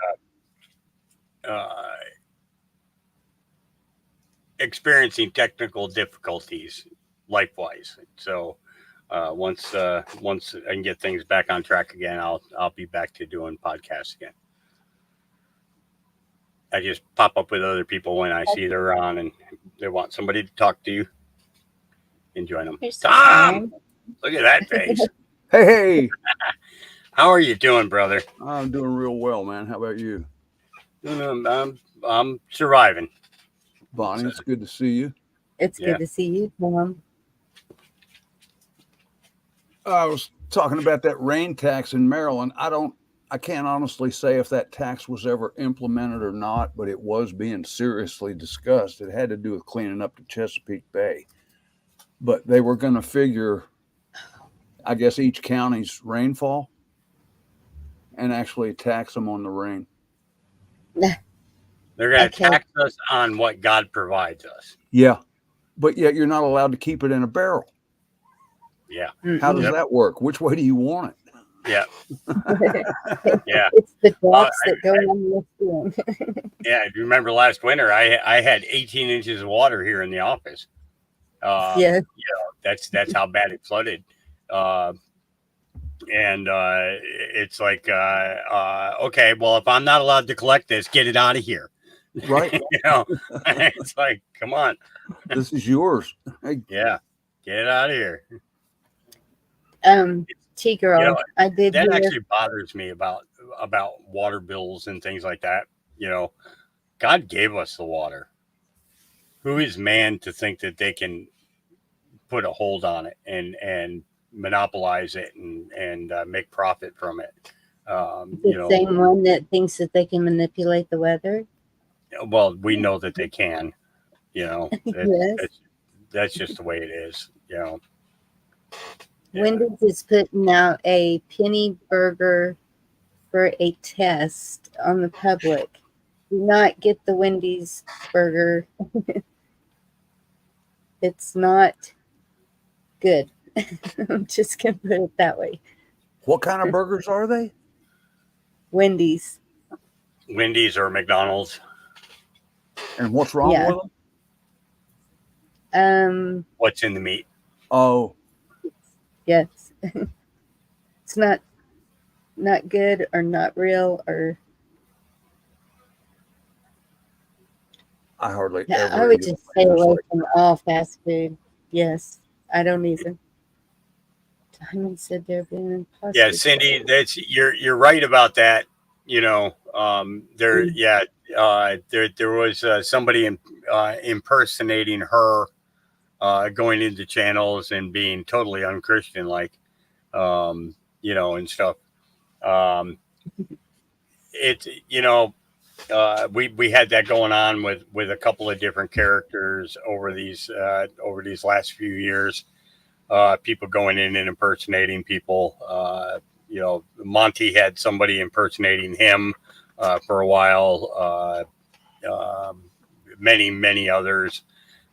experiencing technical difficulties life-wise. So once I can get things back on track again, I'll be back to doing podcasts again. I just pop up with other people when I see they're on and they want somebody to talk to you and join them. Tom, look at that face. Hey. How are you doing, brother? I'm doing real well, man. How about you? I'm surviving. Bonnie, it's good to see you. It's Yeah. good to see you, Tom. I was talking about that rain tax in Maryland. I can't honestly say if that tax was ever implemented or not, but it was being seriously discussed. It had to do with cleaning up the Chesapeake Bay. But they were going to figure, I guess, each county's rainfall and actually tax them on the rain. They're going to Okay. tax us on what God provides us. Yeah. But yet you're not allowed to keep it in a barrel. Yeah. How does Mm-mm. that work? Which way do you want it? Yeah. Yeah. It's the drops that go on the skin. Yeah. If you remember last winter, I had 18 inches of water here in the office. Yeah. That's how bad it flooded. And it's like, okay, well, if I'm not allowed to collect this, get it out of here. Right. It's like, come on. This is yours. Hey, Yeah. Get it out of here. T-Girl, I did That hear. actually bothers me about water bills and things like that. God gave us the water. Who is man to think that they can put a hold on it and monopolize it and make profit from it? The same one that thinks that they can manipulate the weather. Well, we know that they can. Yes. That's just the way it is. Yeah. Wendy's is putting out a penny burger for a test on the public. Do not get the Wendy's burger. It's not good. I'm just going to put it that way. what kind of burgers are they? Wendy's. Wendy's or McDonald's. And what's wrong Yeah. with them? What's in the meat? Oh, Yes. It's not good or not real or I hardly yeah, ever. I would eat just it. stay away from all fast food. Yes. I don't even. Diamond said they're being impossible. Yeah, Cindy, you're right about that. There was somebody impersonating her, going into channels and being totally unchristian like, and stuff. We had that going on with a couple of different characters over these last few years. People going in and impersonating people. Monty had somebody impersonating him for a while. Many others.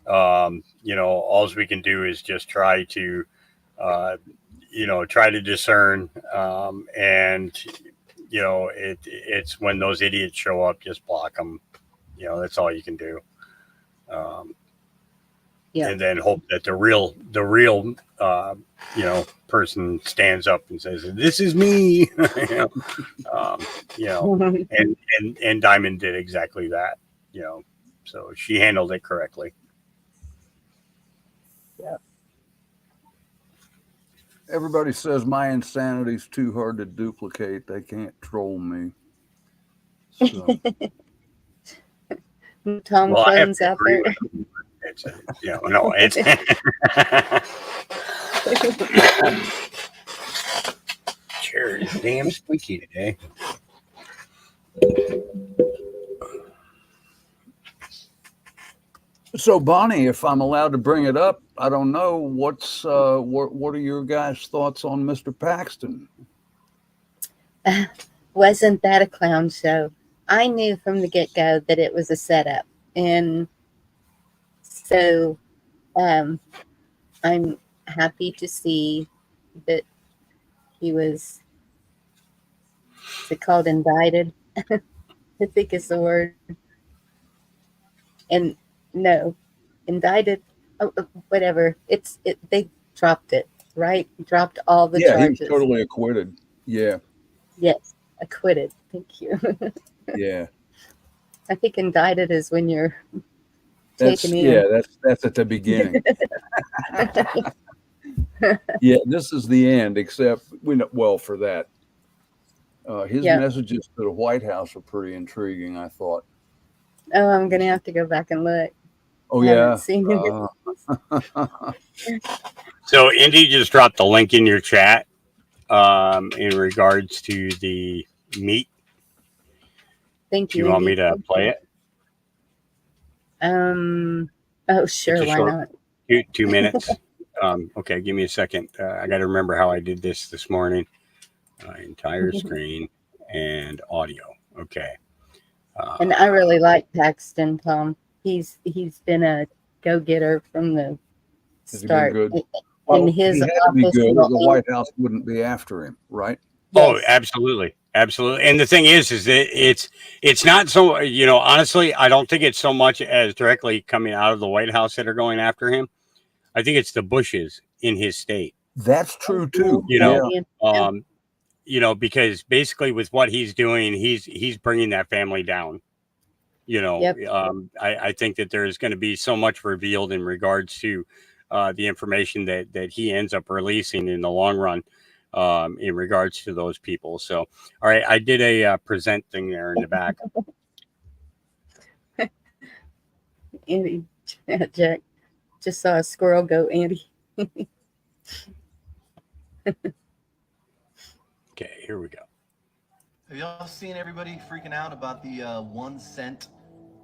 All we can do is just try to discern. And it's when those idiots show up, just block them. That's all you can do. Yeah. And then hope that the real person stands up and says, "This is me." And Diamond did exactly that. So she handled it correctly. Yeah. Everybody says my insanity's too hard to duplicate. They can't troll me. So, Tom Well, I have Clone's to out agree there. with you. It's chair is damn squeaky today. so Bonnie, if I'm allowed to bring it up, I don't know what are your guys' thoughts on Mr. Paxton? Wasn't that a clown show? I knew from the get-go that it was a setup. And so I'm happy to see that he was, is it called indicted? I think is the word. And no, indicted, whatever. They dropped it, right? Dropped all the charges. He was totally acquitted. Yeah. Yes, acquitted. Thank you. Yeah. I think indicted is when you're That's taken in. that's at the beginning. Yeah, this is the end, except for that. His messages to the White House are pretty intriguing, I thought. Oh, I'm gonna have to go back and look. Oh I haven't yeah. seen him. So Indy just dropped the link in your chat in regards to the meet. Thank Do you, you want me Indy. to play it? Oh, It's sure, a why short not? 2 minutes. Okay, give me a second. I got to remember how I did this morning. Entire screen and audio. Okay. And I really like Paxton, Tom. He's been a go-getter from the Has he been start. good? In Well, his he had to be office, good, or well, the White House wouldn't be after him, right? Oh, yes, absolutely, absolutely. And the thing is that it's not so. Honestly, I don't think it's so much as directly coming out of the White House that are going after him. I think it's the Bushes in his state. That's true too. You Yeah. know, um, because basically with what he's doing, he's bringing that family down. Yep. I think that there is going to be so much revealed in regards to the information that he ends up releasing in the long run in regards to those people. So, all right, I did a present thing there in the back. Andy, Jack just saw a squirrel go, Andy. Okay, here we go. Have y'all seen everybody freaking out about the 1 cent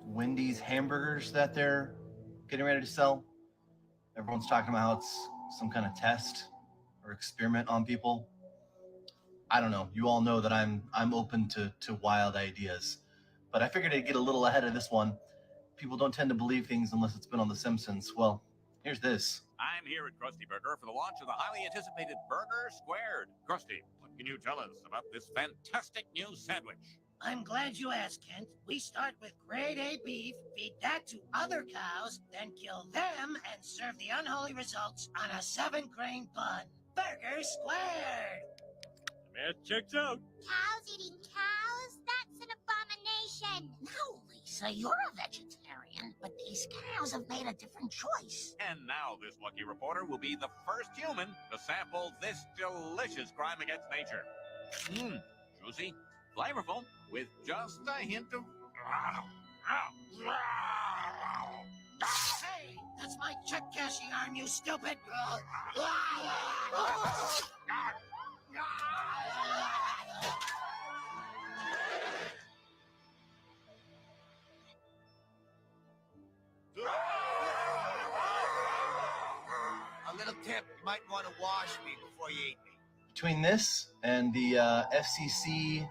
Wendy's hamburgers that they're getting ready to sell? Everyone's talking about how it's some kind of test or experiment on people. I don't know. You all know that I'm open to wild ideas, but I figured I'd get a little ahead of this one. People don't tend to believe things unless it's been on The Simpsons. Well, here's this. I'm here at Krusty Burger for the launch of the highly anticipated Burger Squared. Krusty, what can you tell us about this fantastic new sandwich? I'm glad you asked, Kent. We start with grade A beef, feed that to other cows, then kill them and serve the unholy results on a 7-grain bun. Burger Squared! Math checks out. Cows eating cows? That's an abomination. No, Lisa, you're a vegetarian, but these cows have made a different choice. And now this lucky reporter will be the first human to sample this delicious crime against nature. Mmm, juicy, flavorful, with just a hint of... Hey, that's my check cashing arm, you stupid! A little tip, you might want to wash me before you eat me. Between this and the FCC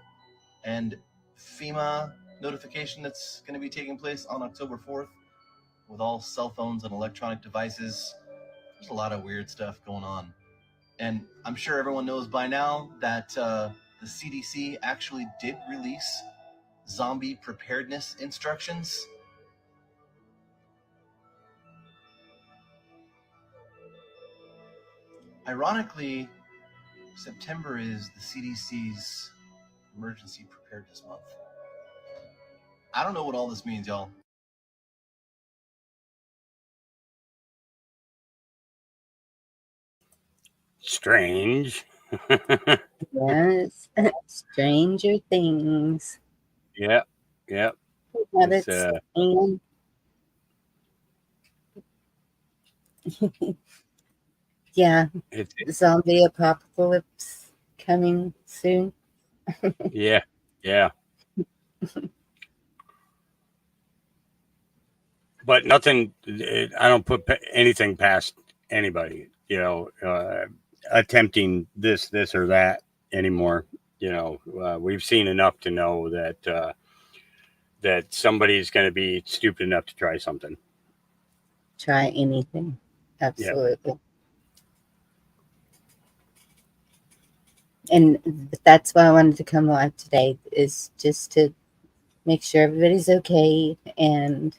and FEMA notification that's going to be taking place on October 4th with all cell phones and electronic devices, there's a lot of weird stuff going on. And I'm sure everyone knows by now that the CDC actually did release zombie preparedness instructions. Ironically, September is the CDC's Emergency Preparedness Month. I don't know what all this means, y'all. Strange. Yes. Stranger Things. Yep. Yep. Habits It's, and yeah, It's zombie apocalypse coming soon. yeah. Yeah. But nothing. I don't put anything past anybody. Attempting this or that anymore. We've seen enough to know that that somebody's going to be stupid enough to try something. Try anything. Absolutely. And that's why I wanted to come live today, is just to make sure everybody's okay and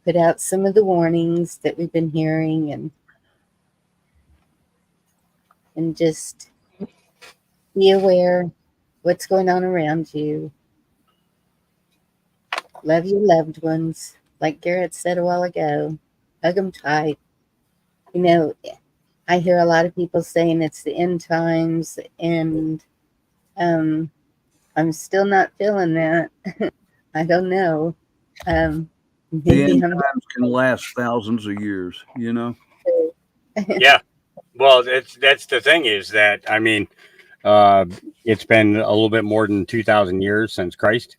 put out some of the warnings that we've been hearing, and just be aware what's going on around you. Love your loved ones. Like Garrett said a while ago, hug them tight. I hear a lot of people saying it's the end times, and I'm still not feeling that. I don't know. The Maybe end I'm times can last thousands of years, you know? Yeah. Well, that's the thing is that I mean, uh, it's been a little bit more than 2,000 years since Christ.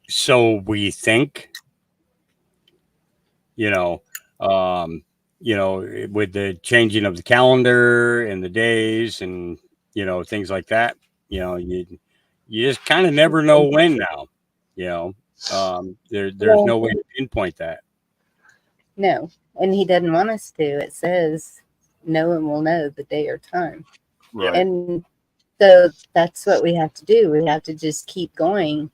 So we think, you know, um, with the changing of the calendar and the days and things like that, you just kind of never know when now. You know, there's well, no way to pinpoint that. no, and he doesn't want us to. It says no one will know the day or time, Yep. and so that's what we have to do. We have to just keep going.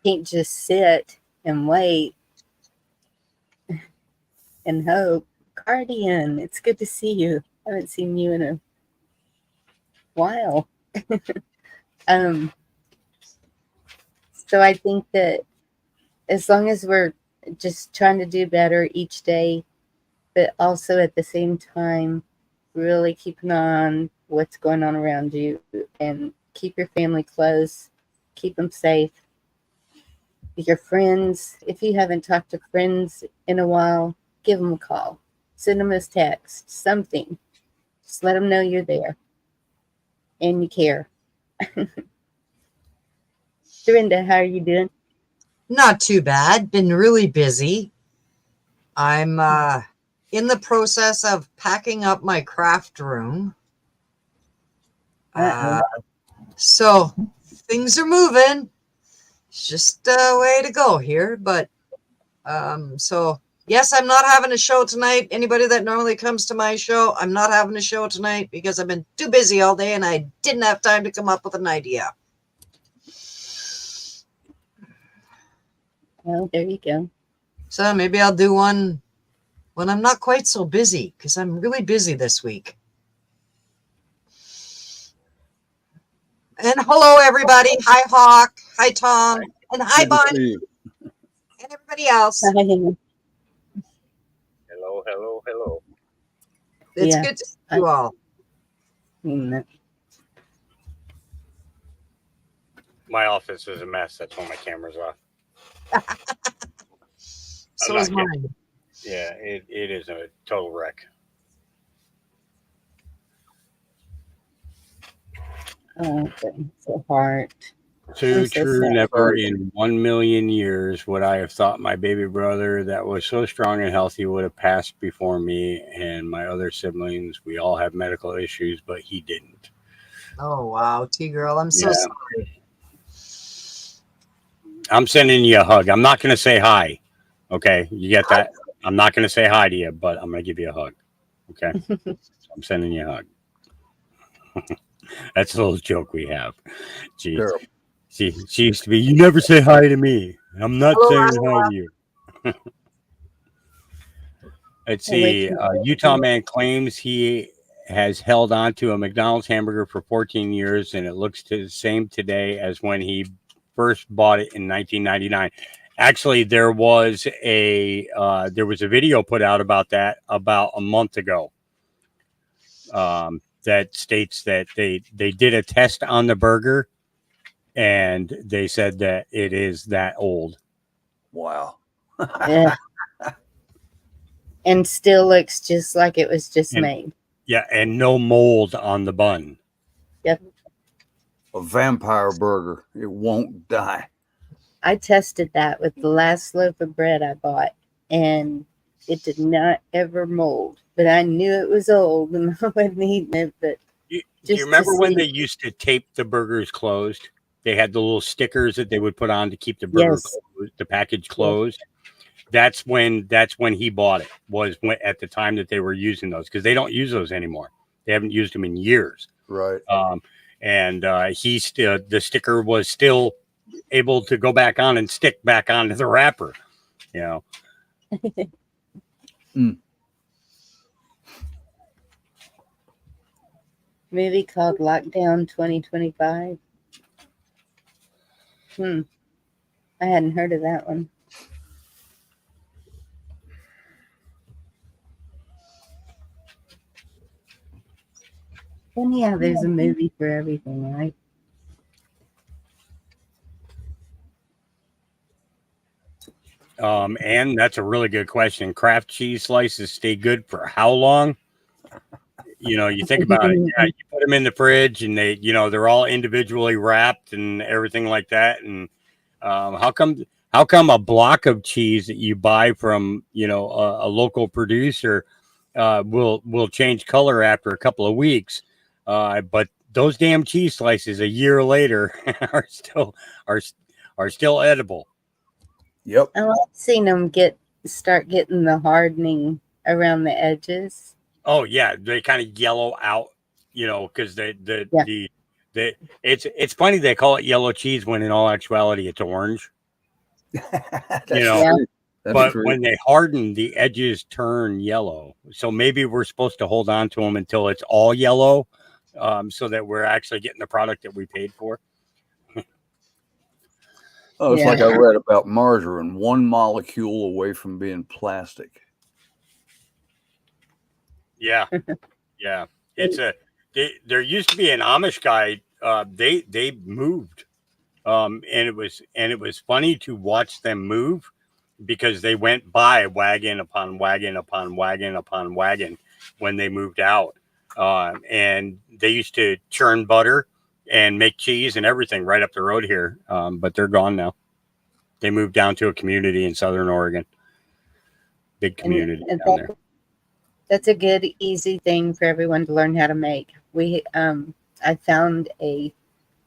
Can't just sit and wait and hope. Guardian, it's good to see you. I haven't seen you in a while. um, so I think that as long as we're just trying to do better each day, but also at the same time, really keep an eye on what's going on around you and keep your family close, keep them safe. Your friends, if you haven't talked to friends in a while, give them a call, send them a text, something. Just let them know you're there and you care. Dorinda, how are you doing? Not too bad. Been really busy. I'm in the process of packing up my craft room. So things are moving. It's just a way to go here. But so yes, I'm not having a show tonight. Anybody that normally comes to my show, I'm not having a show tonight because I've been too busy all day and I didn't have time to come up with an idea. Well, there you go. So maybe I'll do one when I'm not quite so busy, because I'm really busy this week. And hello, everybody. Hi, Hawk. Hi, Tom. And hi, Good to see Bonnie. you. And everybody else. Hi. Hello, hello, hello. It's Yeah. good to see you all. My office is a mess. That's why my camera's off. So is mine. Yeah, it is a total wreck. Oh, so hard. Too I'm so true. sad. Never in 1,000,000 years would I have thought my baby brother, that was so strong and healthy, would have passed before me and my other siblings. We all have medical issues, but he didn't. Oh, wow. T-Girl, I'm so sorry. I'm sending you a hug. I'm not going to say hi. Okay, you get that? I'm not going to say hi to you, but I'm going to give you a hug. Okay, I'm sending you a hug. That's a little joke we have. Jeez. Terrible. She used to be, you never say hi to me. I'm not saying hi to you. Let's see. Utah man claims he has held on to a McDonald's hamburger for 14 years, and it looks the same today as when he first bought it in 1999. Actually, there was a video put out about that about a month ago. That states that they did a test on the burger, and they said that it is that old. Wow. Yeah. And still looks just like it was just made. Yeah, and no mold on the bun. Yep. A vampire burger. It won't die. I tested that with the last loaf of bread I bought, and it did not ever mold. But I knew it was old, and I wasn't eating it. But do you remember when they used to tape the burgers closed? They had the little stickers that they would put on to keep the burger closed, the package closed. Yes. That's when he bought it. Was when, at the time that they were using those, because they don't use those anymore. They haven't used them in years. Right. And he still, the sticker was still able to go back on and stick back onto the wrapper. You know. Movie called Lockdown 2025. I hadn't heard of that one. And yeah, there's a movie for everything, right? And that's a really good question. Kraft cheese slices stay good for how long? You think about it. Yeah, you put them in the fridge, and they're all individually wrapped and everything like that. And how come a block of cheese that you buy from a local producer will change color after a couple of weeks, but those damn cheese slices a year later are are still edible. Yep. Oh, I've seen them start getting the hardening around the edges. Oh yeah, they kind of yellow out, because Yeah. it's funny they call it yellow cheese when in all actuality it's orange. That's Yeah. true. That's But true. when they harden, the edges turn yellow. So maybe we're supposed to hold on to them until it's all yellow, so that we're actually getting the product that we paid for. Oh, it's Yeah. like I read about margarine, one molecule away from being plastic. Yeah, yeah. There used to be an Amish guy. They moved, and it was funny to watch them move because they went by wagon upon wagon upon wagon upon wagon when they moved out. And they used to churn butter and make cheese and everything right up the road here. But they're gone now. They moved down to a community in Southern Oregon. Big community And down there. that's a good, easy thing for everyone to learn how to make. I found a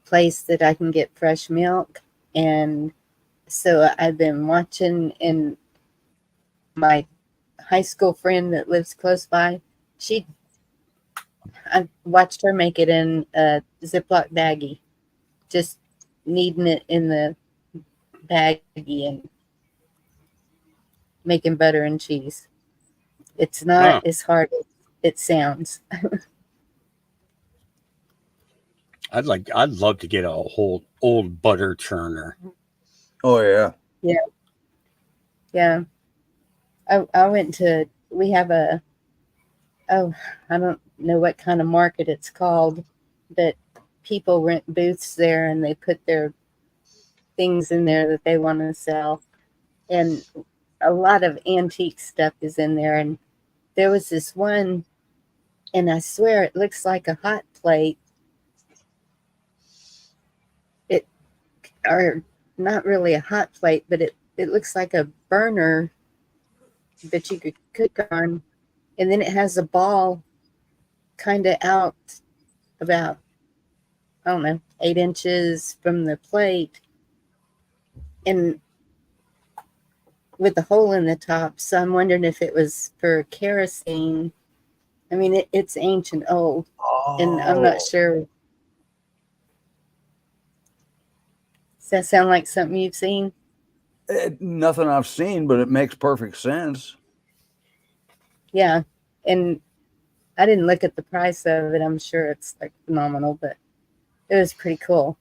place that I can get fresh milk, and so I've been watching, and my high school friend that lives close by, I watched her make it in a Ziploc baggie, just kneading it in the baggie and making butter and cheese. It's not Huh. as hard as it sounds. I'd love to get a whole old butter churner. Oh yeah. Yeah. We have oh, I don't know what kind of market it's called, but people rent booths there and they put their things in there that they want to sell. And a lot of antique stuff is in there. And there was this one, and I swear it looks like a hot plate. Or not really a hot plate, but it looks like a burner that you could cook on. And then it has a ball kind of out about, I don't know, 8 inches from the plate, and with a hole in the top. So I'm wondering if it was for kerosene. I mean, it's ancient old, and I'm not sure. Does that sound like something you've seen? Nothing I've seen, but it makes perfect sense. Yeah. And I didn't look at the price of it. I'm sure it's like phenomenal, but it was pretty cool.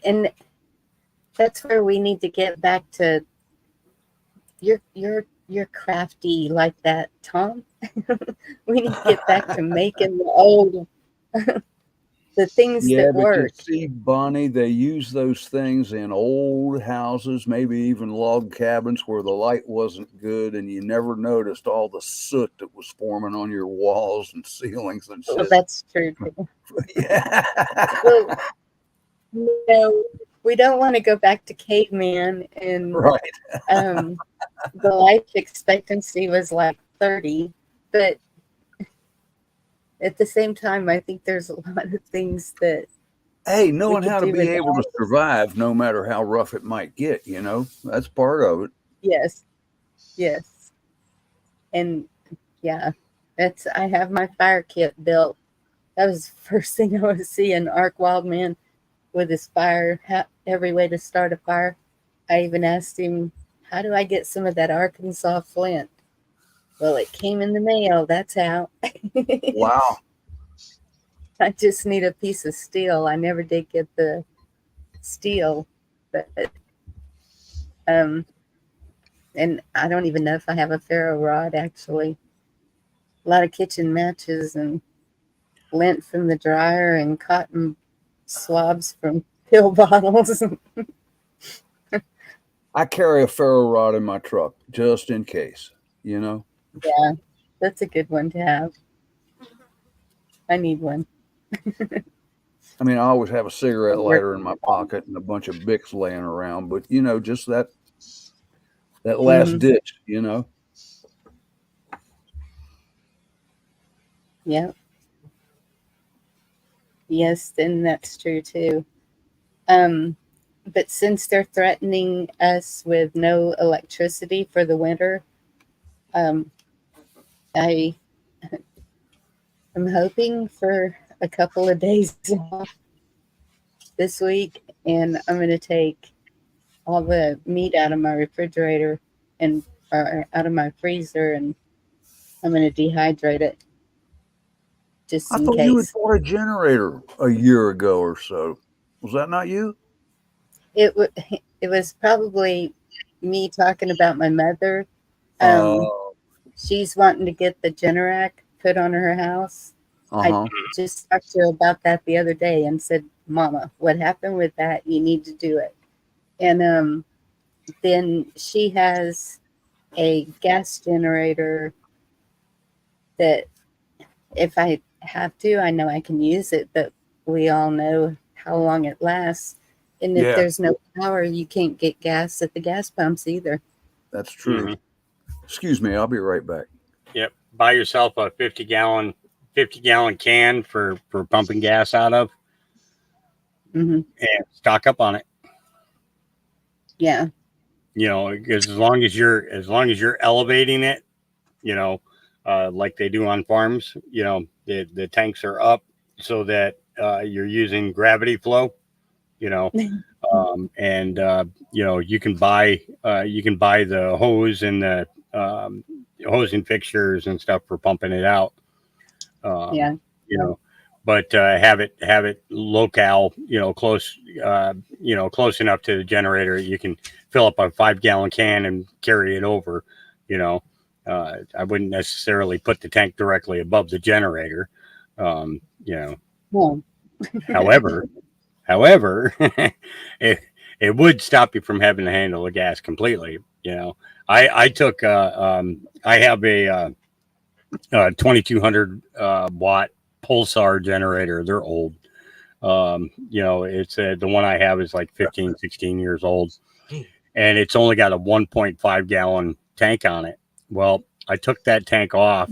And that's where we need to get back to. You're crafty like that, Tom. We need to get back to making the old the things Yeah, that but you work. see, Bonnie, they use those things in old houses, maybe even log cabins where the light wasn't good, and you never noticed all the soot that was forming on your walls and ceilings and Well, shit. that's true too. Yeah. Well, no, we don't want to go back to caveman, and Right. the life expectancy was like 30, but at the same time, I think there's a lot of things that Hey, we knowing could how to do be able to without. survive no matter how rough it might get, that's part of it. Yes, yes, and yeah, I have my fire kit built. That was the first thing I was seeing. Ark Wildman with his fire, every way to start a fire. I even asked him, "How do I get some of that Arkansas flint?" Well, it came in the mail. That's how. Wow. I just need a piece of steel. I never did get the steel, but um, and I don't even know if I have a ferro rod. Actually, a lot of kitchen matches and lint from the dryer and cotton swabs from pill bottles. I carry a ferro rod in my truck just in case, you know. Yeah, that's a good one to have. I need one. I mean, I always have a cigarette It works. lighter in my pocket and a bunch of Bics laying around, but you know, just that last Mhm. ditch, you know. Yeah. Yes, and that's true too. Um, but since they're threatening us with no electricity for the winter, um, I am hoping for a couple of days off this week, and I'm going to take all the meat out of my refrigerator and or out of my freezer, and I'm going to dehydrate it just I in thought you had case. bought a generator a year ago or so. Was that not you? It w- it was probably me talking about my mother. Uh, Um, she's wanting to get the Generac put on her house. I uh-huh. just talked to her about that the other day and said, "Mama, what happened with that? You need to do it." And then she has a gas generator that if I have to, I know I can use it, but we all know how long it lasts. And if Yeah, there's no power, you can't get gas at the gas pumps either. that's true. Hmm. Excuse me, I'll be right back. Yep. Buy yourself a 50 gallon can for pumping gas out of, Hmm. and stock up on it. Yeah. You know, because as long as you're elevating it, you know, like they do on farms, you know, the tanks are up so that you're using gravity flow. You know, and you know you can buy the hose and the hosing fixtures and stuff for pumping it out. Um, Yeah. you know, but have it locale, close enough to the generator. You can fill up a 5 gallon can and carry it over. You know, I wouldn't necessarily put the tank directly above the generator. You know, Well, however, However, it it would stop you from having to handle the gas completely. You know, I have a 2200 watt pulsar generator. They're old. You know, it's the one I have is like 15, 16 years old, and it's only got a 1.5 gallon tank on it. Well, I took that tank off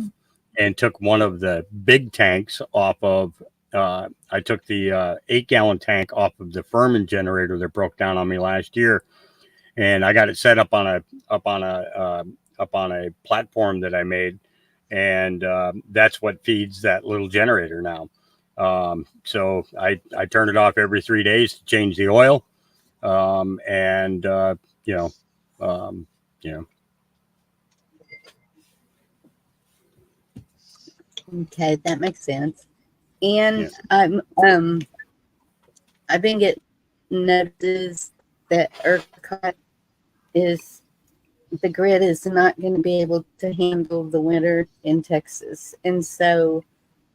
and took one of the big tanks off of. I took the 8 gallon tank off of the Furman generator that broke down on me last year, and I got it set up on a platform that I made, and that's what feeds that little generator now. So I turn it off every 3 days to change the oil, and you know, um, you know, okay, that makes sense. yeah. And I've been getting notices that ERCOT is the grid is not going to be able to handle the winter in Texas, and so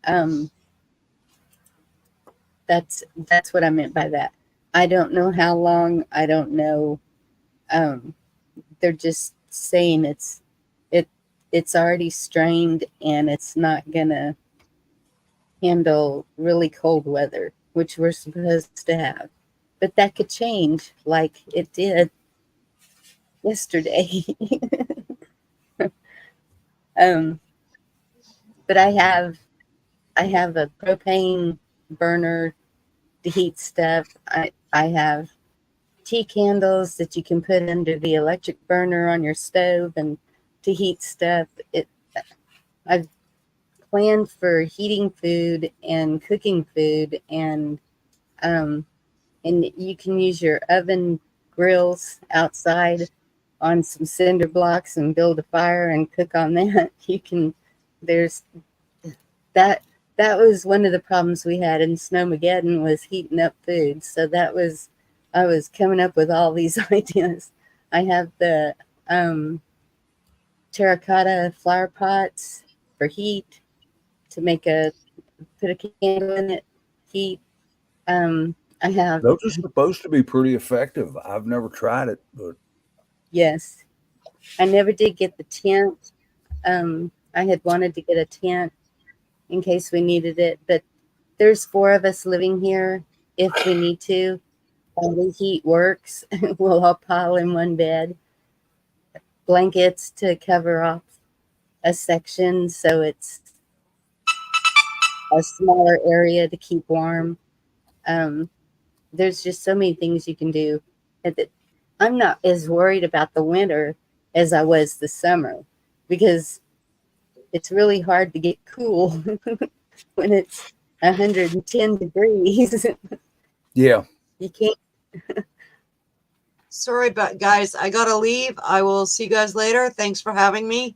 um, that's what I meant by that. I don't know how long. I don't know. Um, they're just saying it it's already strained and it's not gonna handle really cold weather, which we're supposed to have. But that could change like it did yesterday. um, but I have a propane burner to heat stuff. I have tea candles that you can put under the electric burner on your stove and to heat stuff. I've planned for heating food and cooking food, um, and you can use your oven grills outside on some cinder blocks and build a fire and cook on that. You can. There's that. That was one of the problems we had in Snowmageddon was heating up food. So I was coming up with all these ideas. I have the um, terracotta flower pots for heat to make a put a candle in it, heat. I have Those are supposed to be pretty effective. I've never tried it, but Yes. I never did get the tent. I had wanted to get a tent in case we needed it, but there's 4 of us living here. If we need to, while the heat works, we'll all pile in one bed. Blankets to cover off a section so it's a smaller area to keep warm. There's just so many things you can do. I'm not as worried about the winter as I was the summer because it's really hard to get cool when it's 110 degrees. Yeah. You can't. Sorry, but guys, I gotta leave. I will see you guys later. Thanks for having me.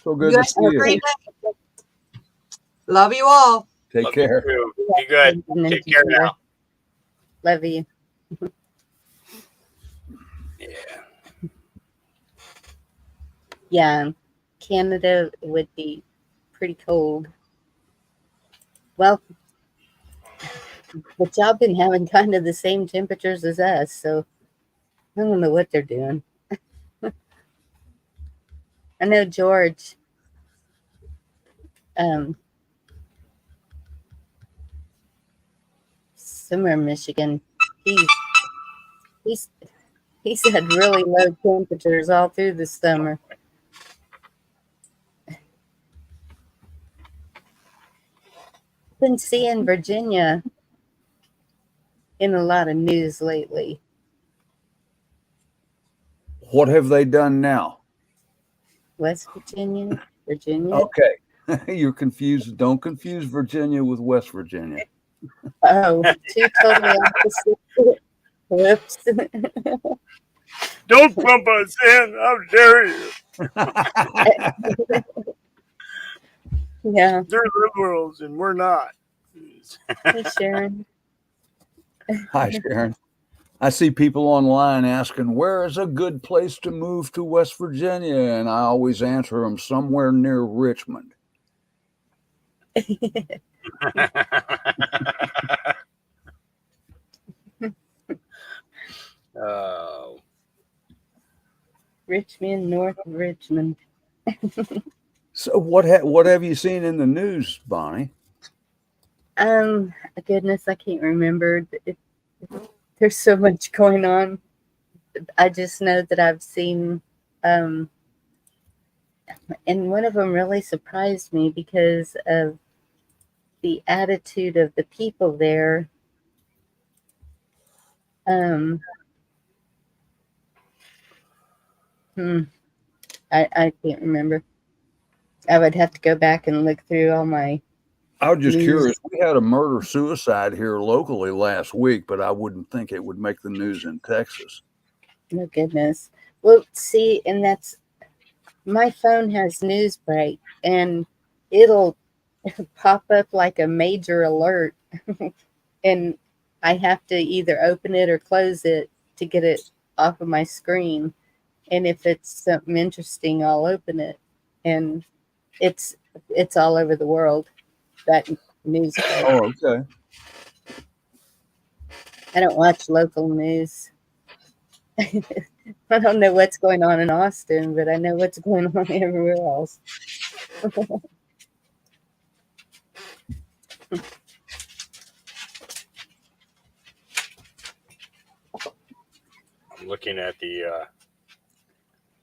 So good You to guys see have a you. great night. Love you all. Take Love care. you too. Be good. Take care now. Love you. Yeah. Yeah, Canada would be pretty cold. Well, but y'all been having kind of the same temperatures as us, so I don't know what they're doing. I know George, Summer, Michigan, he's he's had really low temperatures all through the summer. Been seeing Virginia in a lot of news lately. What have they done now? West Virginia, Virginia. Okay. You're confused. Don't confuse Virginia with West Virginia. Oh, 2 totally opposite. Whoops. Don't bump us in. How dare you? Yeah. They're liberals and we're not. Hey, Sharon. Hi, Sharon. I see people online asking, where is a good place to move to West Virginia? And I always answer them somewhere near Richmond. Oh. Richmond, North Richmond. So what have you seen in the news, Bonnie? Goodness, I can't remember. There's so much going on. I just know that I've seen, and one of them really surprised me because of the attitude of the people there. I can't remember. I would have to go back and look through all my. I was just news. curious. We had a murder-suicide here locally last week, but I wouldn't think it would make the news in Texas. Oh, goodness. Well, see, and that's, my phone has Newsbreak, and it'll pop up like a major alert, and I have to either open it or close it to get it off of my screen. And if it's something interesting, I'll open it, and it's all over the world, that news. Oh, okay. I don't watch local news. I don't know what's going on in Austin, but I know what's going on everywhere else. I'm looking at the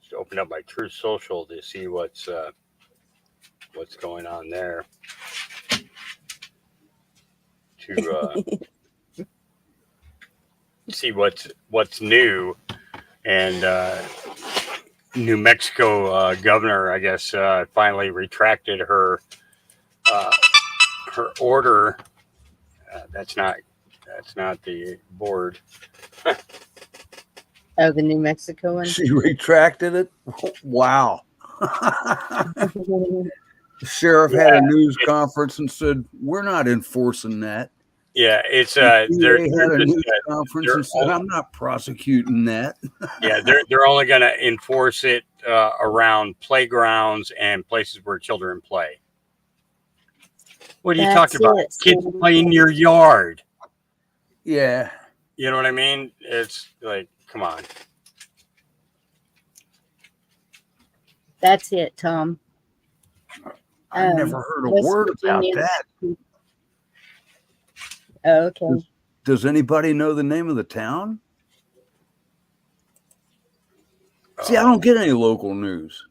just open up my Truth Social to see what's going on there. To see what's new, and New Mexico governor, I guess, finally retracted her order. That's not the board. Oh, the New Mexico one? She retracted it? Wow. The sheriff had a news conference and said, we're not enforcing that. Yeah, it's They they're had a just, news conference and said, I'm not prosecuting that. yeah, they're only going to enforce it around playgrounds and places where children play. What are you talking about? Kids play in your yard. Yeah. You know what I mean? It's like, come on. That's it, Tom. I never heard a West word about Virginia's- that. Oh, okay. Does anybody know the name of the town? See, I don't get any local news.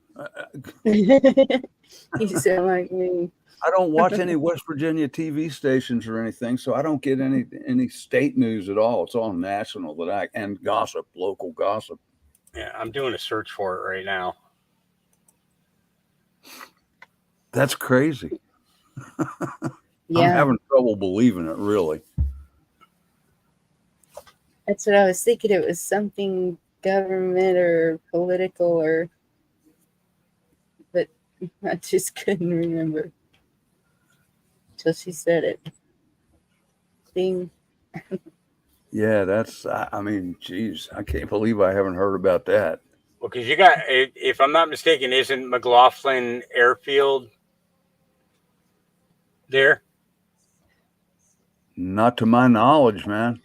You sound like me. I don't watch any West Virginia TV stations or anything, so I don't get any state news at all. It's all national and gossip, local gossip. Yeah, I'm doing a search for it right now. That's crazy. Yeah, I'm having trouble believing it, really. that's what I was thinking. It was something government or political, but I just couldn't remember till she said it. Thing. Yeah, I mean, geez, I can't believe I haven't heard about that. Well, because you got, if I'm not mistaken, isn't McLaughlin Airfield there? Not to my knowledge, man.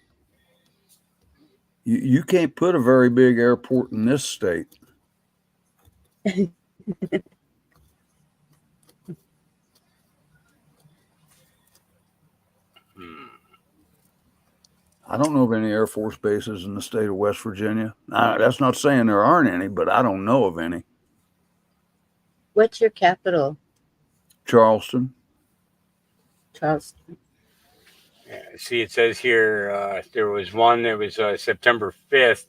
You can't put a very big airport in this state. I don't know of any Air Force bases in the state of West Virginia. That's not saying there aren't any, but I don't know of any. What's your capital? Charleston. Charleston. Yeah, see, it says here there was one that was September 5th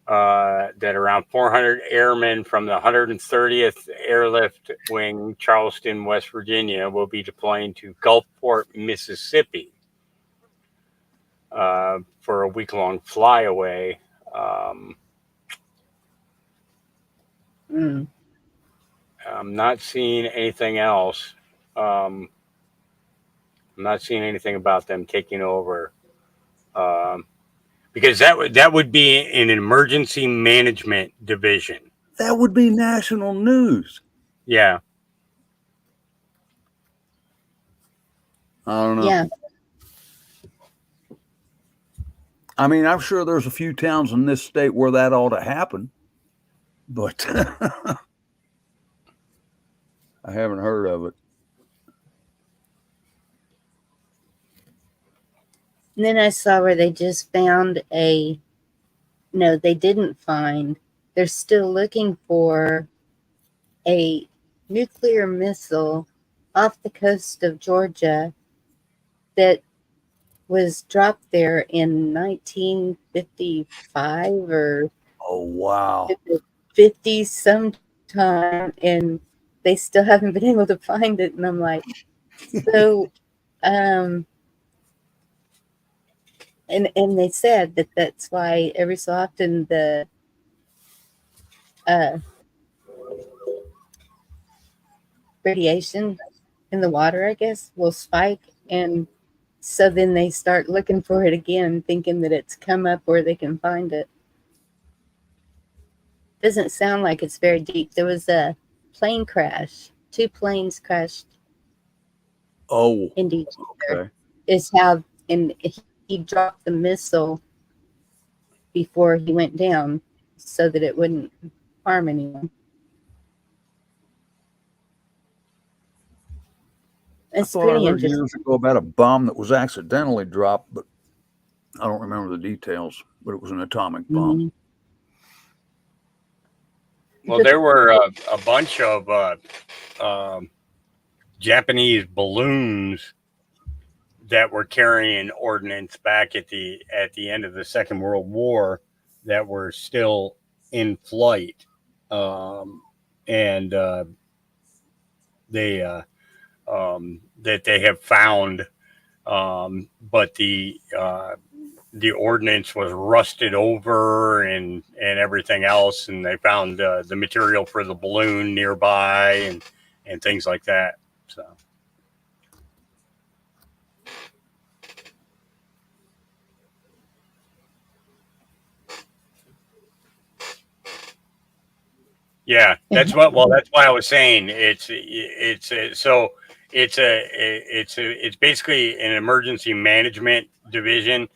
that around 400 airmen from the 130th Airlift Wing, Charleston, West Virginia, will be deploying to Gulfport, Mississippi for a week-long flyaway. I'm not seeing anything else. I'm not seeing anything about them taking over, because that would be an emergency management division. That would be national news. Yeah. I don't know. Yeah. I mean, I'm sure there's a few towns in this state where that ought to happen, but I haven't heard of it. And then I saw where they just found no, they didn't find. They're still looking for a nuclear missile off the coast of Georgia that was dropped there in 1955 or Oh, wow. 50 sometime, and they still haven't been able to find it. And I'm like, so, and they said that's why every so often the radiation in the water, I guess, will spike, and so then they start looking for it again, thinking that it's come up where they can find it. Doesn't sound like it's very deep. There was a plane crash. 2 planes crashed. Oh, into each other. okay. Is how, and he dropped the missile before he went down so that it wouldn't harm anyone. It's I thought I pretty heard interesting. years ago about a bomb that was accidentally dropped, but I don't remember the details, but it was an atomic bomb. Mhm. Well, there were a bunch of Japanese balloons that were carrying ordnance back at the end of the Second World War that were still in flight, and that they have found, but the ordnance was rusted over and everything else, and they found the material for the balloon nearby and things like that. So. Yeah, that's what. Well, that's why I was saying it's basically an emergency management division,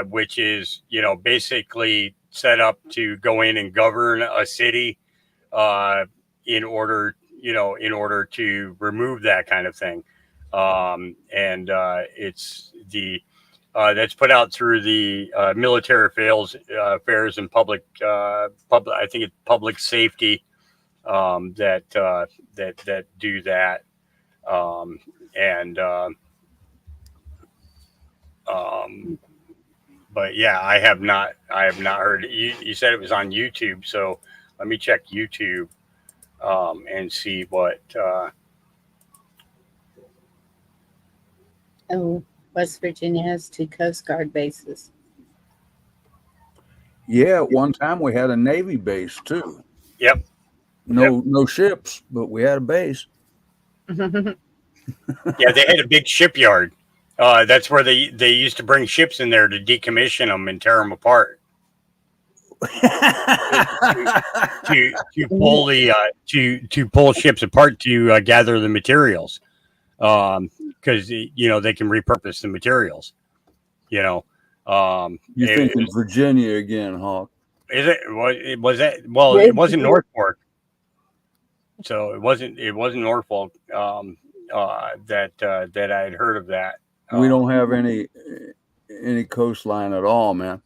which is basically set up to go in and govern a city, in order to remove that kind of thing. And it's the that's put out through the military affairs and public I think it's public safety that do that. And but yeah, I have not heard it. You said it was on YouTube, so let me check YouTube and see what. Oh, West Virginia has 2 Coast Guard bases. Yeah, at one time we had a Navy base too. Yep. No ships, but we had a base. Yeah, they had a big shipyard. That's where they used to bring ships in there to decommission them and tear them apart. to pull the to pull ships apart to gather the materials, because they can repurpose the materials. You're thinking Virginia again, Hawk? Is it? Was that? Well, it wasn't Norfolk, so it wasn't Norfolk. That I had heard of that. We don't have any coastline at all, man.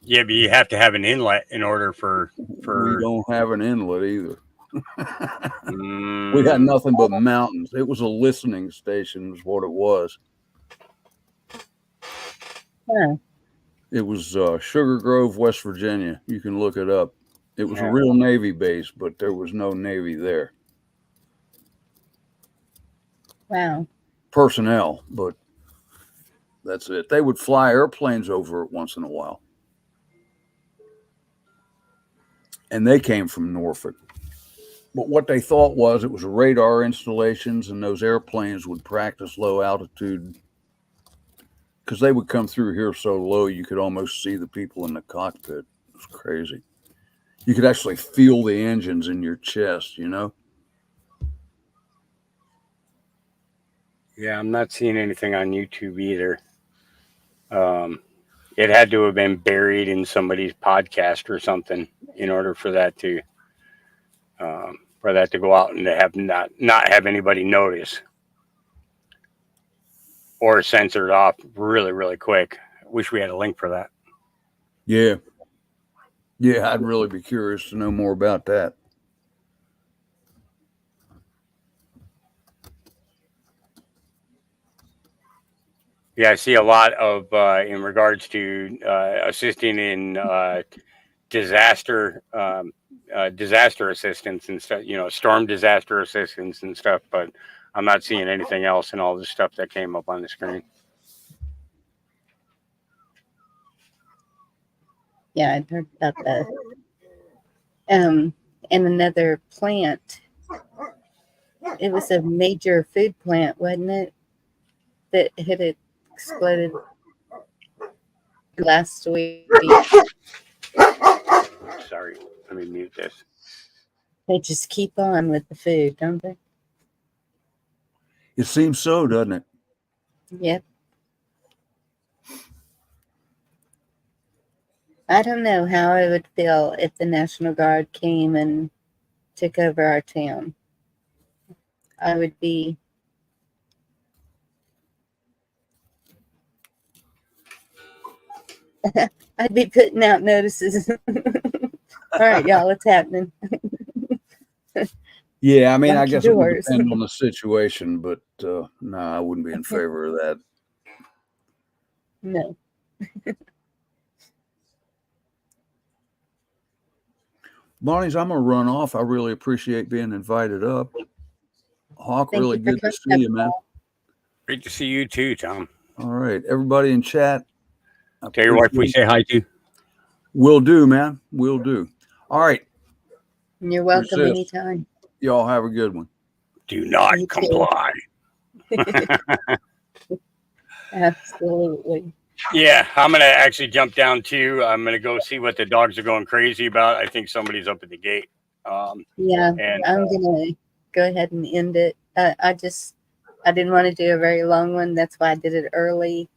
Yeah, but you have to have an inlet in order for. We don't have an inlet either. We got nothing but mountains. It was a listening station, is what it was. Huh. It was Sugar Grove, West Virginia. You can look it up. It was a real Navy base, but there was no Navy there. Wow. Personnel, but that's it. They would fly airplanes over it once in a while. And they came from Norfolk. But what they thought was it was radar installations, and those airplanes would practice low altitude because they would come through here so low you could almost see the people in the cockpit. It was crazy. You could actually feel the engines in your chest, Yeah, I'm not seeing anything on YouTube either. It had to have been buried in somebody's podcast or something in order for that to go out and to have not have anybody notice or censor it off really, really quick. Wish we had a link for that. Yeah, I'd really be curious to know more about that. Yeah, I see a lot of in regards to assisting in disaster assistance and stuff. Storm disaster assistance and stuff. But I'm not seeing anything else in all the stuff that came up on the screen. Yeah, I'd heard about that. And another plant. It was a major food plant, wasn't it? That had exploded last week. Sorry, let me mute this. They just keep on with the food, don't they? It seems so, doesn't it? Yep. I don't know how I would feel if the National Guard came and took over our town. I would be I'd be putting out notices. All right, y'all, what's happening? Yeah, I mean, Lock I guess your it would doors. depend on the situation, but no, I wouldn't be in favor of that. No. Bonnie's, I'm going to run off. I really appreciate being invited up. Hawk, Thank really you for good to coming see up, you, man. Paul. Great to see you too, Tom. All right, everybody in chat. I Tell your wife we appreciate- say hi to. Will do, man. Will do. All right, You're welcome Persist. anytime. y'all have a good one. Do not You too. comply. Absolutely. Yeah, I'm going to actually jump down too. I'm going to go see what the dogs are going crazy about. I think somebody's up at the gate. Yeah, And I'm gonna go ahead and end it. I didn't want to do a very long one. That's why I did it early.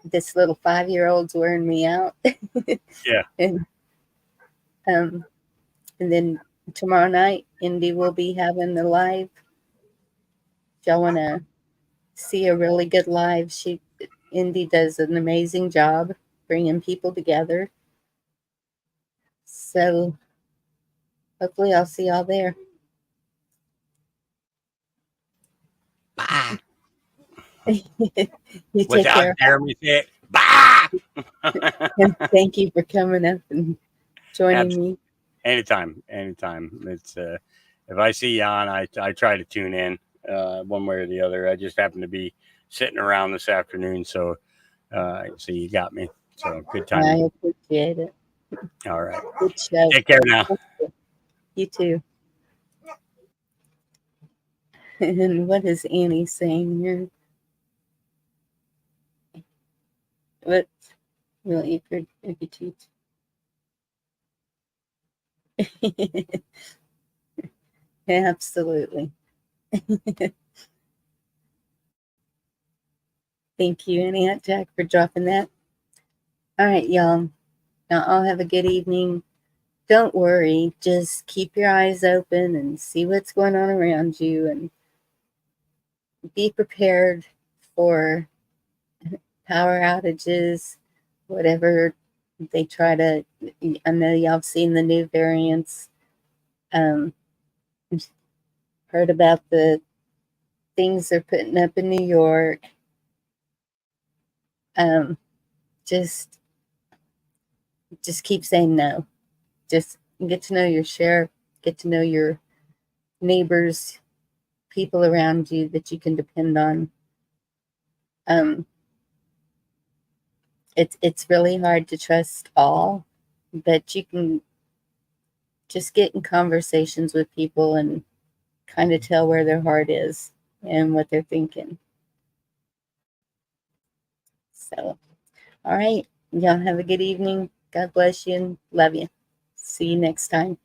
This little 5-year-old's wearing me out. Yeah. And And then tomorrow night, Indy will be having the live. If y'all want to see a really good live, Indy does an amazing job bringing people together. So hopefully I'll see y'all there. Bye. You take Without care. Jeremy say it. Bye. And thank you for coming up and joining me. Anytime. It's if I see you on, I try to tune in one way or the other. I just happen to be sitting around this afternoon, so you got me. So good time. I appreciate it. All right. Good show. Take care now. You too. And what is Annie saying here? What will if you teach? Absolutely. Thank you, and Aunt Jack, for dropping that. All right, y'all. Now I'll have a good evening. Don't worry. Just keep your eyes open and see what's going on around you, and be prepared for power outages, whatever they try to. I know y'all have seen the new variants. Heard about the things they're putting up in New York. Just keep saying no. Just get to know your sheriff, get to know your neighbors, people around you that you can depend on. It's really hard to trust all, but you can just get in conversations with people and kind of tell where their heart is and what they're thinking. So, all right. Y'all have a good evening. God bless you and love you. See you next time.